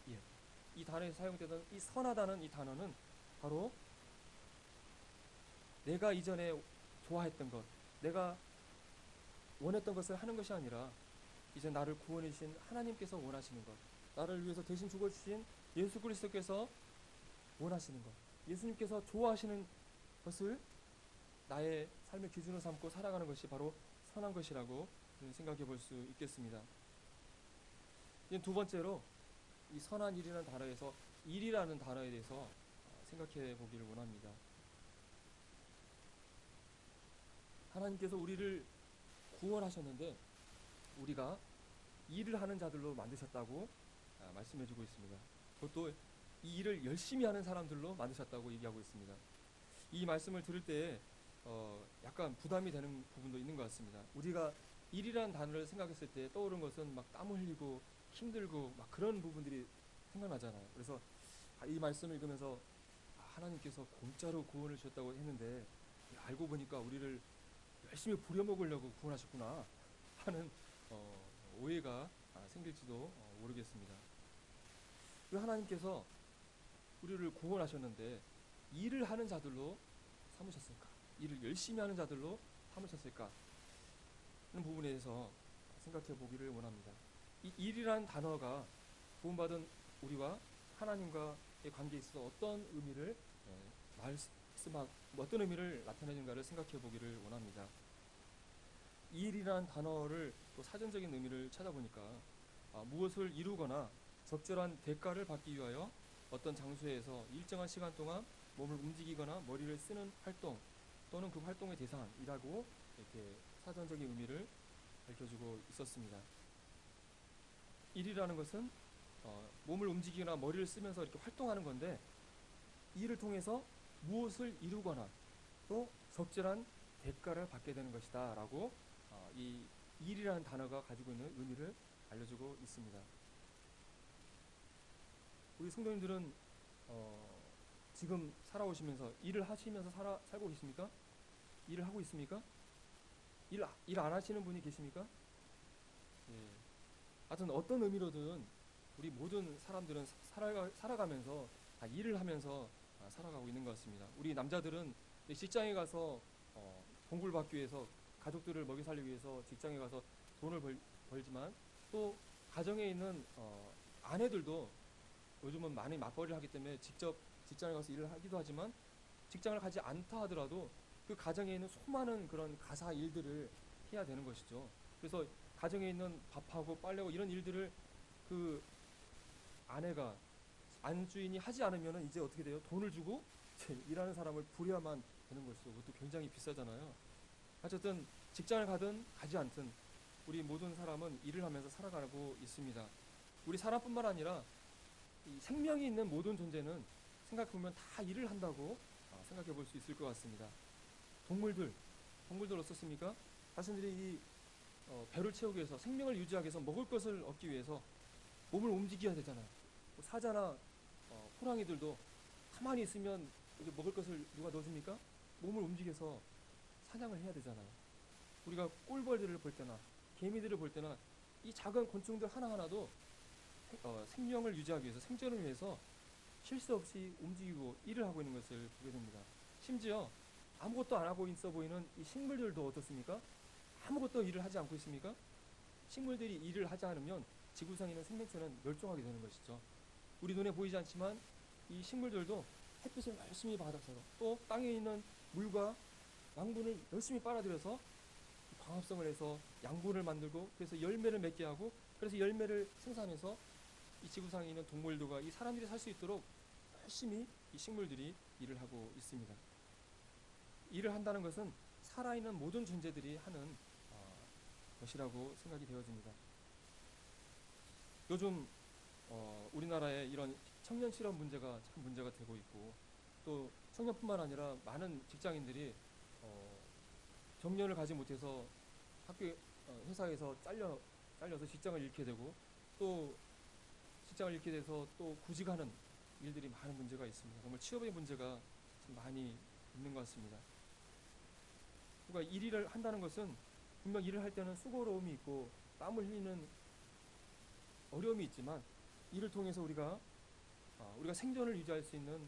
일, 이 단어에서 사용되던 이 선하다는 이 단어는 바로 내가 이전에 좋아했던 것, 내가 원했던 것을 하는 것이 아니라 이제 나를 구원해 주신 하나님께서 원하시는 것, 나를 위해서 대신 죽어주신 예수 그리스도께서 원하시는 것, 예수님께서 좋아하시는 것을 나의 삶의 기준으로 삼고 살아가는 것이 바로 선한 것이라고 생각해 볼 수 있겠습니다. 이제 두 번째로 이 선한 일이라는 단어에서 일이라는 단어에 대해서 생각해 보기를 원합니다. 하나님께서 우리를 구원하셨는데 우리가 일을 하는 자들로 만드셨다고 말씀해주고 있습니다. 그것도 이 일을 열심히 하는 사람들로 만드셨다고 얘기하고 있습니다. 이 말씀을 들을 때 약간 부담이 되는 부분도 있는 것 같습니다. 우리가 일이라는 단어를 생각했을 때 떠오른 것은 막 땀 흘리고 힘들고 막 그런 부분들이 생각나잖아요. 그래서 이 말씀을 읽으면서 하나님께서 공짜로 구원을 주셨다고 했는데 알고 보니까 우리를 열심히 부려먹으려고 구원하셨구나 하는 오해가 생길지도 모르겠습니다. 왜 하나님께서 우리를 구원하셨는데 일을 하는 자들로 삼으셨을까? 일을 열심히 하는 자들로 삼으셨을까? 하는 부분에 대해서 생각해 보기를 원합니다. 이 일이라는 단어가 구원받은 우리와 하나님과의 관계에 있어서 어떤 의미를 어떤 의미를 나타내는가를 생각해 보기를 원합니다. 일이라는 단어를 또 사전적인 의미를 찾아보니까 무엇을 이루거나 적절한 대가를 받기 위하여 어떤 장소에서 일정한 시간 동안 몸을 움직이거나 머리를 쓰는 활동 또는 그 활동의 대상이라고 이렇게 사전적인 의미를 밝혀주고 있었습니다. 일이라는 것은 몸을 움직이거나 머리를 쓰면서 이렇게 활동하는 건데 이를 통해서 무엇을 이루거나 또 적절한 대가를 받게 되는 것이다 라고 이 일이라는 단어가 가지고 있는 의미를 알려주고 있습니다. 우리 성도님들은 지금 살아오시면서 일을 하시면서 살고 계십니까? 일을 하고 있습니까? 일 안 하시는 분이 계십니까? 예. 하여튼 어떤 의미로든 우리 모든 사람들은 살아가면서 다 일을 하면서 살아가고 있는 것 같습니다. 우리 남자들은 직장에 가서 봉급을 받기 위해서 가족들을 먹여 살리기 위해서 직장에 가서 돈을 벌지만 또 가정에 있는 아내들도 요즘은 많이 맞벌이를 하기 때문에 직접 직장에 가서 일을 하기도 하지만 직장을 가지 않다 하더라도 그 가정에 있는 수많은 그런 가사 일들을 해야 되는 것이죠. 그래서 가정에 있는 밥하고 빨래하고 이런 일들을 그 아내가 안주인이 하지 않으면 이제 어떻게 돼요? 돈을 주고 일하는 사람을 부려야만 되는 것이죠. 그것도 굉장히 비싸잖아요. 어쨌든 직장을 가든 가지 않든 우리 모든 사람은 일을 하면서 살아가고 있습니다. 우리 사람뿐만 아니라 이 생명이 있는 모든 존재는 생각해보면 다 일을 한다고 생각해 볼 수 있을 것 같습니다. 동물들 어떻습니까? 자신들이 이 배를 채우기 위해서, 생명을 유지하기 위해서, 먹을 것을 얻기 위해서 몸을 움직여야 되잖아요. 뭐 사자나 호랑이들도 가만히 있으면 이제 먹을 것을 누가 넣어줍니까? 몸을 움직여서 사냥을 해야 되잖아요. 우리가 꿀벌들을 볼 때나 개미들을 볼 때나 이 작은 곤충들 하나하나도 생명을 유지하기 위해서, 생존을 위해서 쉴 새 없이 움직이고 일을 하고 있는 것을 보게 됩니다. 심지어 아무것도 안 하고 있어 보이는 이 식물들도 어떻습니까? 아무것도 일을 하지 않고 있습니까? 식물들이 일을 하지 않으면 지구상에 있는 생명체는 멸종하게 되는 것이죠. 우리 눈에 보이지 않지만 이 식물들도 햇빛을 열심히 받아서, 또 땅에 있는 물과 양분을 열심히 빨아들여서 광합성을 해서 양분을 만들고, 그래서 열매를 맺게 하고, 그래서 열매를 생산해서 이 지구상에 있는 동물들과 이 사람들이 살 수 있도록 열심히 이 식물들이 일을 하고 있습니다. 일을 한다는 것은 살아있는 모든 존재들이 하는 것이라고 생각이 되어집니다. 요즘 우리나라에 이런 청년 실업 문제가 참 문제가 되고 있고, 또 청년뿐만 아니라 많은 직장인들이 정년을 가지 못해서 학교 회사에서 잘려서 직장을 잃게 되고, 또 직장을 잃게 돼서 또 구직하는 일들이 많은 문제가 있습니다. 정말 취업의 문제가 많이 있는 것 같습니다. 그러니까 일을 한다는 것은 분명 일을 할 때는 수고로움이 있고 땀을 흘리는 어려움이 있지만, 이를 통해서 우리가 생존을 유지할 수 있는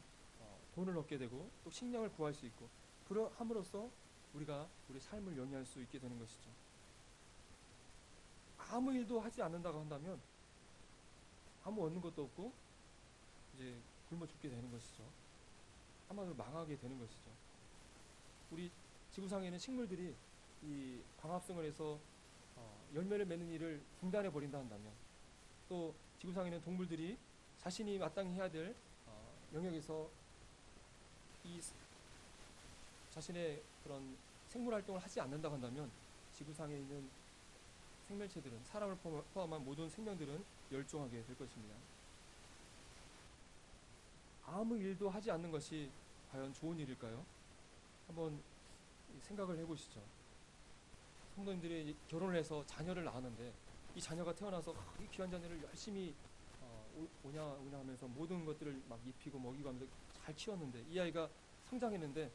돈을 얻게 되고, 또 식량을 구할 수 있고, 그러함으로써 우리가 우리 삶을 영위할 수 있게 되는 것이죠. 아무 일도 하지 않는다고 한다면 아무 얻는 것도 없고 이제 굶어 죽게 되는 것이죠. 한마디로 망하게 되는 것이죠. 우리 지구상에는 식물들이 이 광합성을 해서 열매를 맺는 일을 중단해 버린다 한다면, 또 지구상에는 동물들이 자신이 마땅히 해야 될 영역에서 이 자신의 그런 생물 활동을 하지 않는다고 한다면, 지구상에 있는 생명체들은, 사람을 포함한 모든 생명들은 멸종하게 될 것입니다. 아무 일도 하지 않는 것이 과연 좋은 일일까요? 한번 생각을 해보시죠. 성도님들이 결혼을 해서 자녀를 낳았는데, 이 자녀가 태어나서 이 귀한 자녀를 열심히 오냐 하면서 모든 것들을 막 입히고 먹이고 하면서 잘 키웠는데, 이 아이가 성장했는데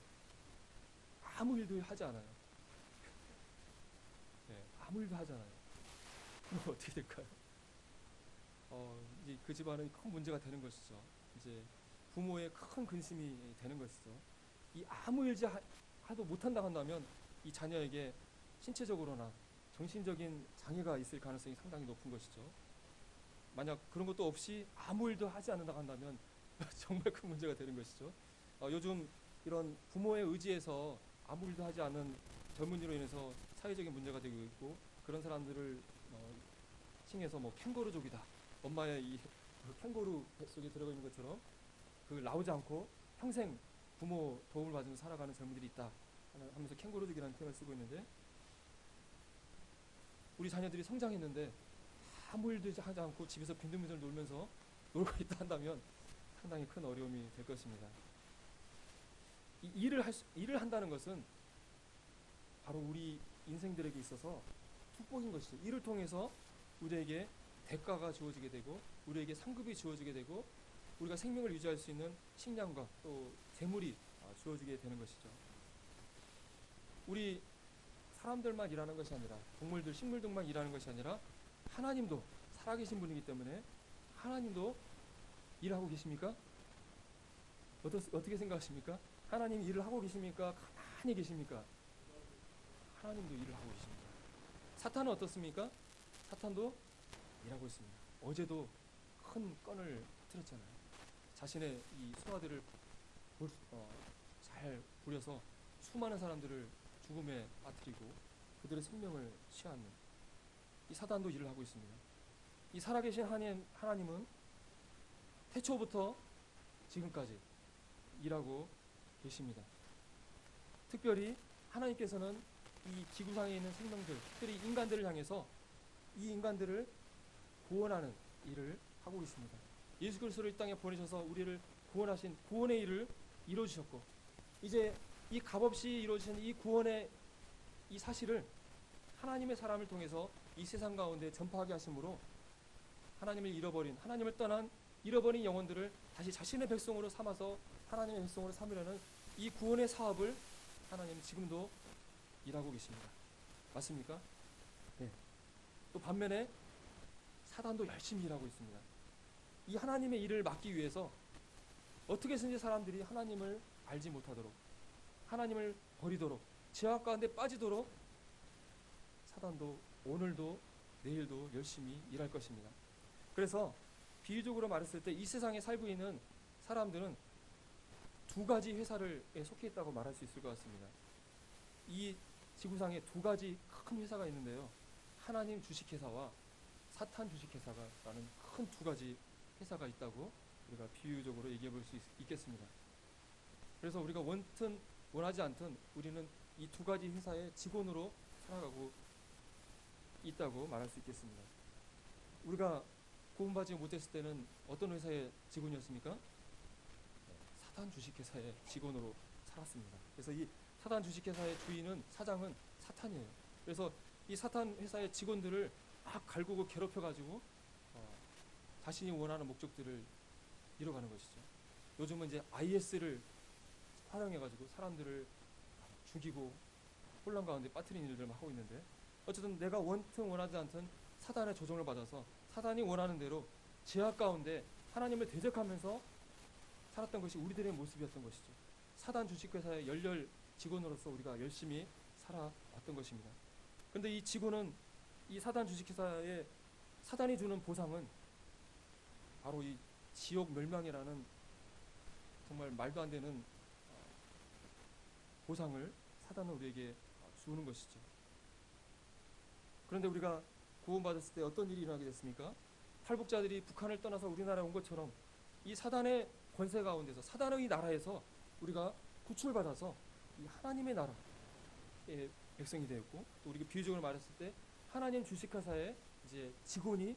아무 일도 하지 않아요. 네, 아무 일도 하지 않아요. 그럼 어떻게 될까요? 이제 그 집안은 큰 문제가 되는 것이죠. 이제 부모의 큰 근심이 되는 것이죠. 이 아무 일 하도 못한다고 한다면 이 자녀에게 신체적으로나 정신적인 장애가 있을 가능성이 상당히 높은 것이죠. 만약 그런 것도 없이 아무 일도 하지 않는다고 한다면 정말 큰 문제가 되는 것이죠. 요즘 이런 부모의 의지에서 아무 일도 하지 않는 젊은이로 인해서 사회적인 문제가 되고 있고, 그런 사람들을 칭해서 뭐 캥거루족이다, 엄마의 이 캥거루 뱃속에 들어가 있는 것처럼 그 나오지 않고 평생 부모 도움을 받으면서 살아가는 젊은이들이 있다 하면서 캥거루족이라는 표현을 쓰고 있는데, 우리 자녀들이 성장했는데 아무 일도 하지 않고 집에서 빈둥빈둥 놀면서 놀고 있다 한다면 상당히 큰 어려움이 될 것입니다. 일을 한다는 것은 바로 우리 인생들에게 있어서 축복인 것이죠. 이를 통해서 우리에게 대가가 주어지게 되고, 우리에게 상급이 주어지게 되고, 우리가 생명을 유지할 수 있는 식량과 또 재물이 주어지게 되는 것이죠. 우리 사람들만 일하는 것이 아니라, 동물들, 식물들만 일하는 것이 아니라, 하나님도 살아계신 분이기 때문에 하나님도 일하고 계십니까? 어떻게 생각하십니까? 하나님 일을 하고 계십니까? 가만히 계십니까? 하나님도 일을 하고 계십니다. 사탄은 어떻습니까? 사탄도 일하고 있습니다. 어제도 큰 건을 터뜨렸잖아요. 자신의 이 수하들을 잘 부려서 수많은 사람들을 죽음에 빠뜨리고 그들의 생명을 취하는 이 사단도 일을 하고 있습니다. 이 살아계신 하나님은 태초부터 지금까지 일하고 계십니다. 특별히 하나님께서는 이 지구상에 있는 생명들, 특별히 인간들을 향해서 이 인간들을 구원하는 일을 하고 계십니다. 예수 그리스도를 이 땅에 보내셔서 우리를 구원하신 구원의 일을 이루어주셨고, 이제 이 값없이 이루어진 이 구원의 이 사실을 하나님의 사람을 통해서 이 세상 가운데 전파하게 하심으로 하나님을 잃어버린, 하나님을 떠난 잃어버린 영혼들을 다시 자신의 백성으로 삼아서 하나님의 백성으로 삼으려는 이 구원의 사업을 하나님은 지금도 일하고 계십니다. 맞습니까? 네. 또 반면에 사단도 열심히 일하고 있습니다. 이 하나님의 일을 막기 위해서 어떻게 해서든지 사람들이 하나님을 알지 못하도록, 하나님을 버리도록, 죄악 가운데 빠지도록 사단도 오늘도 내일도 열심히 일할 것입니다. 그래서 비유적으로 말했을 때 이 세상에 살고 있는 사람들은 두 가지 회사에 속해 있다고 말할 수 있을 것 같습니다. 이 지구상에 두 가지 큰 회사가 있는데요. 하나님 주식회사와 사탄 주식회사라는 큰 두 가지 회사가 있다고 우리가 비유적으로 얘기해 볼 수 있겠습니다. 그래서 우리가 원튼 원하지 않든 우리는 이 두 가지 회사의 직원으로 살아가고 있다고 말할 수 있겠습니다. 우리가 구원받지 못했을 때는 어떤 회사의 직원이었습니까? 사탄 주식회사의 직원으로 살았습니다. 그래서 이 사탄 주식회사의 주인은, 사장은 사탄이에요. 그래서 이 사탄 회사의 직원들을 막 갈구고 괴롭혀가지고 자신이 원하는 목적들을 이뤄가는 것이죠. 요즘은 이제 IS를 활용해가지고 사람들을 죽이고 혼란 가운데 빠뜨리는 일들만 하고 있는데, 어쨌든 내가 원튼 원하지 않든 사단의 조종을 받아서 사단이 원하는 대로 죄악 가운데 하나님을 대적하면서 살았던 것이 우리들의 모습이었던 것이죠. 사단 주식회사의 열렬 직원으로서 우리가 열심히 살아왔던 것입니다. 그런데 이 직원은, 이 사단 주식회사의 사단이 주는 보상은 바로 이 지옥 멸망이라는 정말 말도 안 되는 보상을 사단은 우리에게 주는 것이죠. 그런데 우리가 구원받았을 때 어떤 일이 일어나게 됐습니까? 탈북자들이 북한을 떠나서 우리나라에 온 것처럼 이 사단의 권세 가운데서, 사단의 나라에서 우리가 구출받아서 이 하나님의 나라의 백성이 되었고, 또 우리가 비유적으로 말했을 때 하나님 주식회사의 이제 직원이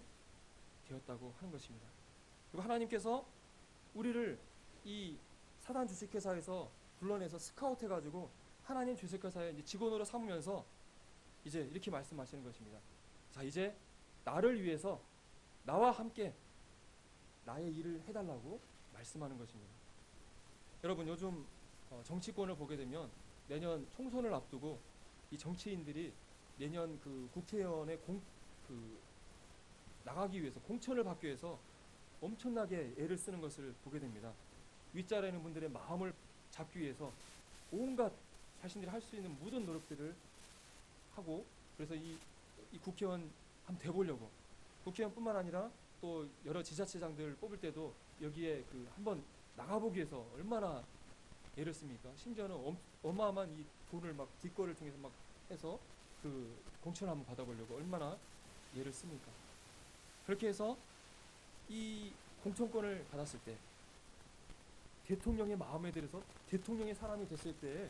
되었다고 하는 것입니다. 그리고 하나님께서 우리를 이 사단 주식회사에서 불러내서 스카우트해가지고 하나님 주식회사의 직원으로 삼으면서 이제 이렇게 말씀하시는 것입니다. 자, 이제 나를 위해서 나와 함께 나의 일을 해달라고 말씀하는 것입니다. 여러분, 요즘 정치권을 보게 되면 내년 총선을 앞두고 이 정치인들이 내년 그 국회의원에 나가기 위해서, 공천을 받기 위해서 엄청나게 애를 쓰는 것을 보게 됩니다. 윗자리에 있는 분들의 마음을 잡기 위해서 온갖 자신들이 할 수 있는 모든 노력들을 하고, 그래서 이 국회의원 한번 돼보려고, 국회의원뿐만 아니라 또 여러 지자체장들 뽑을 때도 여기에 한번 나가보기 위해서 얼마나 애를 씁니까? 심지어는 어마어마한 이 돈을 막 뒷거를 통해서 막 해서 그 공천을 한번 받아보려고 얼마나 애를 씁니까? 그렇게 해서 이 공천권을 받았을 때, 대통령의 마음에 들어서 대통령의 사람이 됐을 때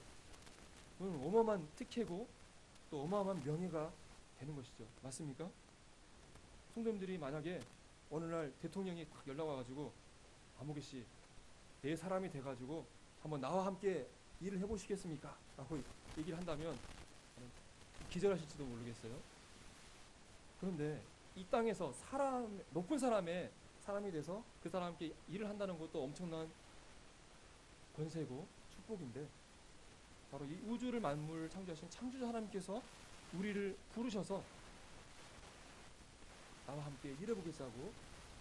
어마어마한 특혜고 또 어마어마한 명예가 되는 것이죠. 맞습니까? 성도님들이 만약에 어느 날 대통령이 딱 연락 와가지고, 아무개 씨, 내 사람이 돼가지고 한번 나와 함께 일을 해보시겠습니까? 라고 얘기를 한다면 기절하실지도 모르겠어요. 그런데 이 땅에서 높은 사람의 사람이 돼서 그 사람과 함께 일을 한다는 것도 엄청난 권세고 축복인데, 바로 이 우주를 만물을 창조하신 창조자 하나님께서 우리를 부르셔서 나와 함께 일해보겠다고,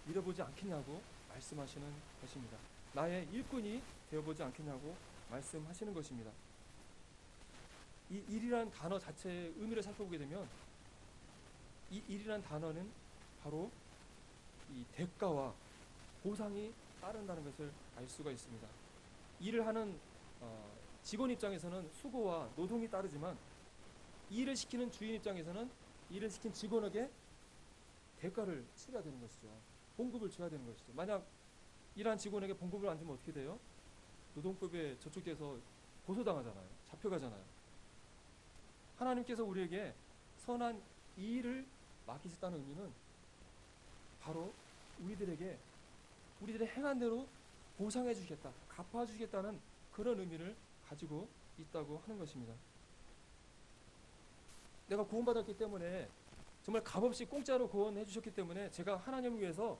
일해보지 않겠냐고 말씀하시는 것입니다. 나의 일꾼이 되어보지 않겠냐고 말씀하시는 것입니다. 이 일이라는 단어 자체의 의미를 살펴보게 되면, 이 일이라는 단어는 바로 이 대가와 보상이 따른다는 것을 알 수가 있습니다. 일을 하는 직원 입장에서는 수고와 노동이 따르지만, 일을 시키는 주인 입장에서는 일을 시킨 직원에게 대가를 치러야 되는 것이죠. 봉급을 줘야 되는 것이죠. 만약 일한 직원에게 봉급을 안 주면 어떻게 돼요? 노동법에 저촉돼서 고소당하잖아요. 잡혀가잖아요. 하나님께서 우리에게 선한 이 일을 맡기셨다는 의미는 바로 우리들의 행한 대로 보상해 주시겠다, 갚아 주시겠다는 그런 의미를 가지고 있다고 하는 것입니다. 내가 구원받았기 때문에 정말 값없이 공짜로 구원해 주셨기 때문에 제가 하나님을 위해서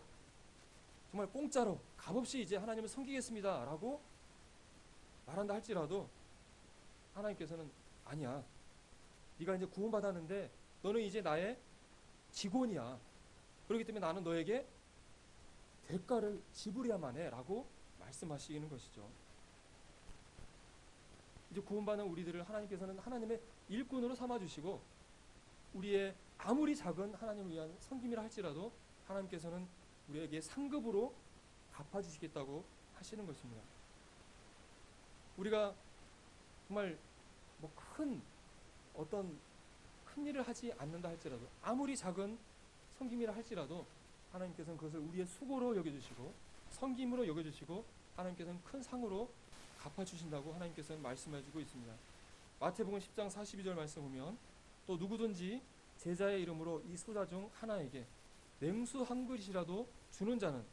정말 공짜로 값없이 이제 하나님을 섬기겠습니다 라고 말한다 할지라도 하나님께서는 아니야, 네가 이제 구원받았는데 너는 이제 나의 직원이야. 그렇기 때문에 나는 너에게 대가를 지불해야만 해 라고 말씀하시는 것이죠. 이제 구원받은 우리들을 하나님께서는 하나님의 일꾼으로 삼아주시고 우리의 아무리 작은 하나님을 위한 섬김이라 할지라도 하나님께서는 우리에게 상급으로 갚아주시겠다고 하시는 것입니다. 우리가 정말 뭐 어떤 큰 일을 하지 않는다 할지라도 아무리 작은 섬김이라 할지라도 하나님께서는 그것을 우리의 수고로 여겨주시고 섬김으로 여겨주시고 하나님께서는 큰 상으로 갚아주신다고 하나님께서는 말씀해주고 있습니다. 마태복음 10장 42절 말씀 보면 또 누구든지 제자의 이름으로 이 소자 중 하나에게 냉수 한 그릇이라도 주는 자는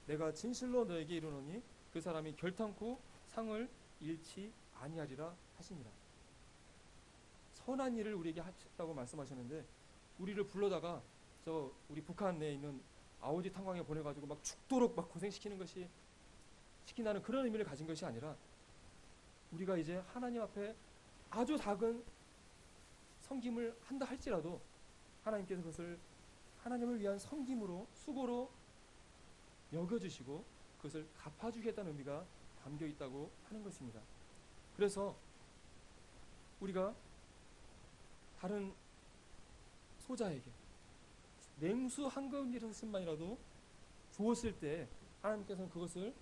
내가 진실로 너에게 이르노니 그 사람이 결탄코 상을 잃지 아니하리라 하시니라. 선한 일을 우리에게 하셨다고 말씀하셨는데 우리를 불러다가 우리 북한 내에 있는 아오지 탄광에 보내가지고 막 죽도록 막 고생시키는 것이 시킨다는 그런 의미를 가진 것이 아니라 우리가 이제 하나님 앞에 아주 작은 섬김을 한다 할지라도 하나님께서 그것을 하나님을 위한 섬김으로 수고로 여겨주시고 그것을 갚아주겠다는 의미가 담겨 있다고 하는 것입니다. 그래서 우리가 다른 소자에게 냉수 한 그릇만이라도 주었을 때 하나님께서는 그것을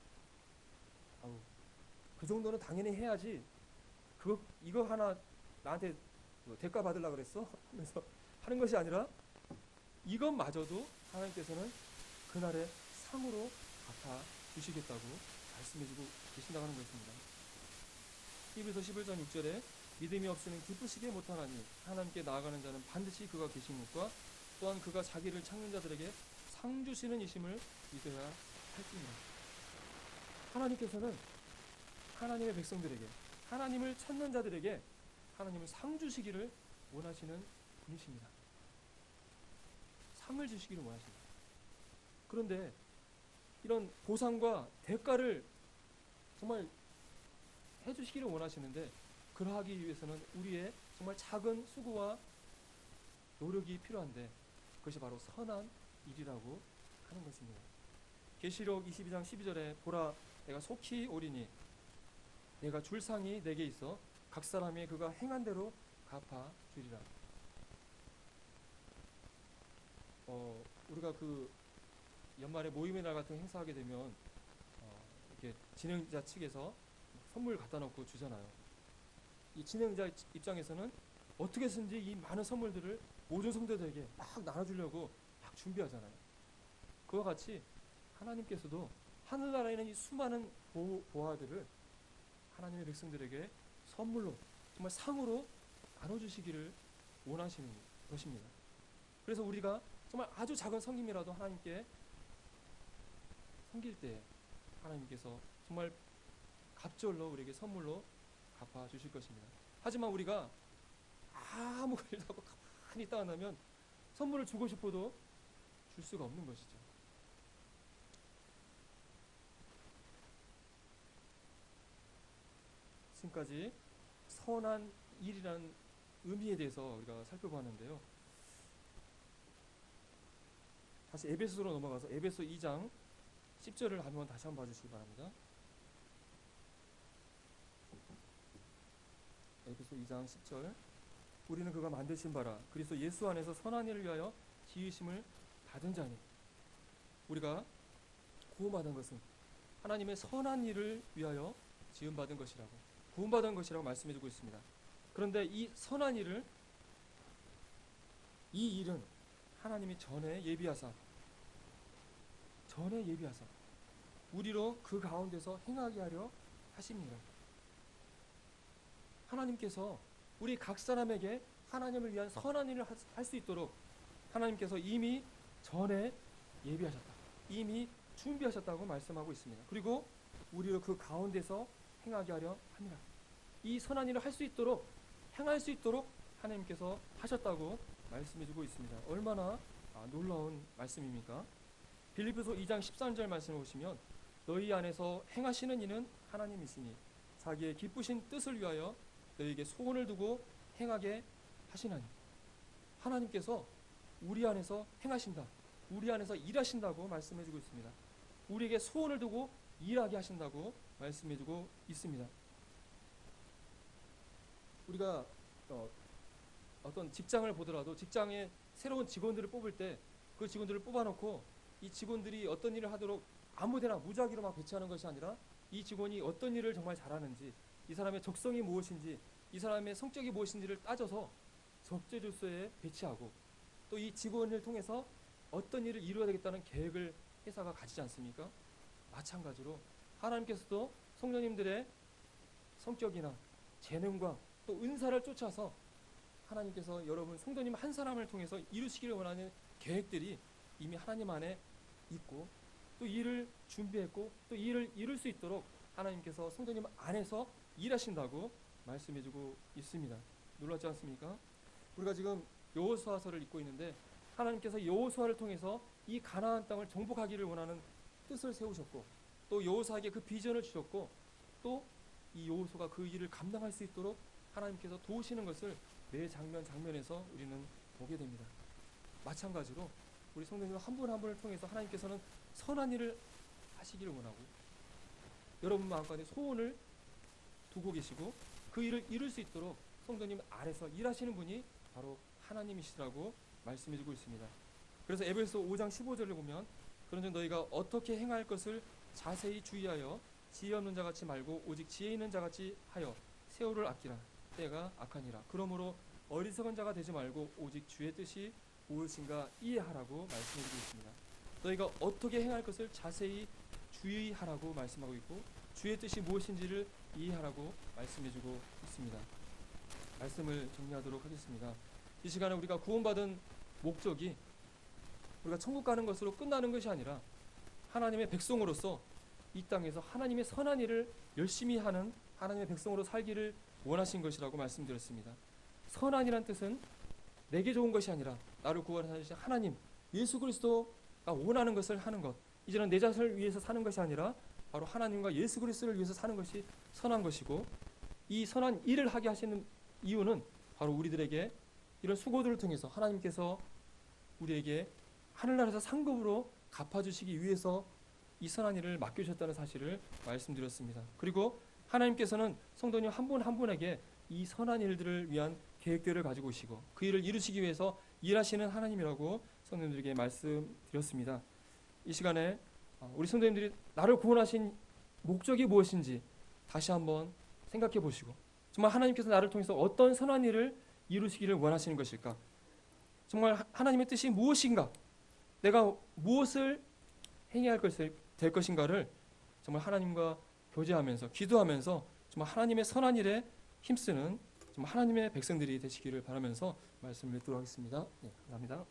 그 정도는 당연히 해야지 이거 하나 나한테 대가 받으려고 그랬어? 하면서 하는 것이 아니라 이것마저도 하나님께서는 그날의 상으로 갚아 주시겠다고 말씀해주고 계신다고 하는 것입니다. 히브리서 11장 6절에 믿음이 없이는 기쁘시게 못하나니 하나님께 나아가는 자는 반드시 그가 계신 것과 또한 그가 자기를 찾는 자들에게 상 주시는 이심을 믿어야 할지니라. 하나님께서는 하나님의 백성들에게 하나님을 찾는 자들에게 하나님을 상 주시기를 원하시는 분이십니다. 상을 주시기를 원하십니다. 그런데 이런 보상과 대가를 정말 해주시기를 원하시는데 그러하기 위해서는 우리의 정말 작은 수고와 노력이 필요한데 그것이 바로 선한 일이라고 하는 것입니다. 계시록 22장 12절에 보라 내가 속히 오리니 내가 줄 상이 내게 있어 각 사람이 그가 행한 대로 갚아 주리라. 우리가 그 연말에 모임의 날 같은 행사하게 되면 이렇게 진행자 측에서 선물 갖다 놓고 주잖아요. 이 진행자 입장에서는 어떻게 해서든지 이 많은 선물들을 모든 성도들에게 막 나눠주려고 막 준비하잖아요. 그와 같이 하나님께서도 하늘나라에 있는 이 수많은 보화들을 하나님의 백성들에게 선물로 정말 상으로 나눠주시기를 원하시는 것입니다. 그래서 우리가 정말 아주 작은 섬김이라도 하나님께 섬길 때 하나님께서 정말 갑절로 우리에게 선물로 갚아주실 것입니다. 하지만 우리가 아무 일도 하고 가만히 있다 한다면 선물을 주고 싶어도 줄 수가 없는 것이죠. 지금까지 선한 일이라는 의미에 대해서 우리가 살펴보았는데요. 다시 에베소로 넘어가서 에베소 2장 10절을 한번 다시 한번 봐주시기 바랍니다. 에베소 2장 10절 우리는 그가 만드신 바라 그리스도 예수 안에서 선한 일을 위하여 지으심을 받은 자니. 우리가 구원받은 것은 하나님의 선한 일을 위하여 지음받은 것이라고 구원받은 것이라고 말씀해주고 있습니다. 그런데 이 선한 일을 이 일은 하나님이 전에 예비하사 우리로 그 가운데서 행하게 하려 하십니다. 하나님께서 우리 각 사람에게 하나님을 위한 선한 일을 할 수 있도록 하나님께서 이미 전에 예비하셨다. 이미 준비하셨다고 말씀하고 있습니다. 그리고 우리를 그 가운데서 행하게 하려 합니다. 이 선한 일을 할 수 있도록 행할 수 있도록 하나님께서 하셨다고 말씀해주고 있습니다. 얼마나 놀라운 말씀입니까? 빌립보서 2장 13절 말씀을 보시면 너희 안에서 행하시는 이는 하나님이시니 자기의 기쁘신 뜻을 위하여 너희에게 소원을 두고 행하게 하시나니. 하나님께서 우리 안에서 행하신다, 우리 안에서 일하신다고 말씀해주고 있습니다. 우리에게 소원을 두고 일하게 하신다고 말씀해주고 있습니다. 우리가 어떤 직장을 보더라도 직장에 새로운 직원들을 뽑을 때 그 직원들을 뽑아놓고 이 직원들이 어떤 일을 하도록 아무데나 무작위로 막 배치하는 것이 아니라 이 직원이 어떤 일을 정말 잘하는지, 이 사람의 적성이 무엇인지, 이 사람의 성격이 무엇인지를 따져서 적재적소에 배치하고 또 이 직원을 통해서 어떤 일을 이루어야 되겠다는 계획을 회사가 가지지 않습니까? 마찬가지로 하나님께서도 성도님들의 성격이나 재능과 또 은사를 쫓아서 하나님께서 여러분 성도님 한 사람을 통해서 이루시기를 원하는 계획들이 이미 하나님 안에 있고 또 일을 준비했고 또 일을 이룰 수 있도록 하나님께서 성도님 안에서 일하신다고 말씀해주고 있습니다. 놀랍지 않습니까? 우리가 지금 여호수아서를 읽고 있는데 하나님께서 여호수아를 통해서 이 가나안 땅을 정복하기를 원하는 뜻을 세우셨고 또 여호수아에게 그 비전을 주셨고 또 이 여호수아가 그 일을 감당할 수 있도록 하나님께서 도우시는 것을 매 장면 장면에서 우리는 보게 됩니다. 마찬가지로 우리 성도님 한 분 한 분을 통해서 하나님께서는 선한 일을 하시기를 원하고 여러분 마음 가운데 소원을 두고 계시고 그 일을 이룰 수 있도록 성도님 안에서 일하시는 분이 바로 하나님이시라고 말씀해주고 있습니다. 그래서 에베소 5장 15절을 보면 그런즉 너희가 어떻게 행할 것을 자세히 주의하여 지혜 없는 자같이 말고 오직 지혜 있는 자같이 하여 세월을 아끼라. 때가 악하니라. 그러므로 어리석은 자가 되지 말고 오직 주의 뜻이 무엇인가 이해하라고 말씀해주고 있습니다. 너희가 어떻게 행할 것을 자세히 주의하라고 말씀하고 있고 주의 뜻이 무엇인지를 이해하라고 말씀해주고 있습니다. 말씀을 정리하도록 하겠습니다. 이 시간에 우리가 구원받은 목적이 우리가 천국 가는 것으로 끝나는 것이 아니라 하나님의 백성으로서 이 땅에서 하나님의 선한 일을 열심히 하는 하나님의 백성으로 살기를 원하신 것이라고 말씀드렸습니다. 선한이란 뜻은 내게 좋은 것이 아니라 나를 구원하신 하나님 예수 그리스도가 원하는 것을 하는 것, 이제는 내 자신을 위해서 사는 것이 아니라 바로 하나님과 예수 그리스도를 위해서 사는 것이 선한 것이고 이 선한 일을 하게 하시는 이유는 바로 우리들에게 이런 수고들을 통해서 하나님께서 우리에게 하늘나라에서 상급으로 갚아주시기 위해서 이 선한 일을 맡겨주셨다는 사실을 말씀드렸습니다. 그리고 하나님께서는 성도님 한 분 한 분에게 이 선한 일들을 위한 계획들을 가지고 오시고 그 일을 이루시기 위해서 일하시는 하나님이라고 성도님들에게 말씀드렸습니다. 이 시간에 우리 성도님들이 나를 구원하신 목적이 무엇인지 다시 한번 생각해 보시고 정말 하나님께서 나를 통해서 어떤 선한 일을 이루시기를 원하시는 것일까? 정말 하나님의 뜻이 무엇인가? 내가 무엇을 행해야 될 것인가를 정말 하나님과 교제하면서 기도하면서 정말 하나님의 선한 일에 힘쓰는 정말 하나님의 백성들이 되시기를 바라면서 말씀을 듣도록 하겠습니다. 네, 감사합니다.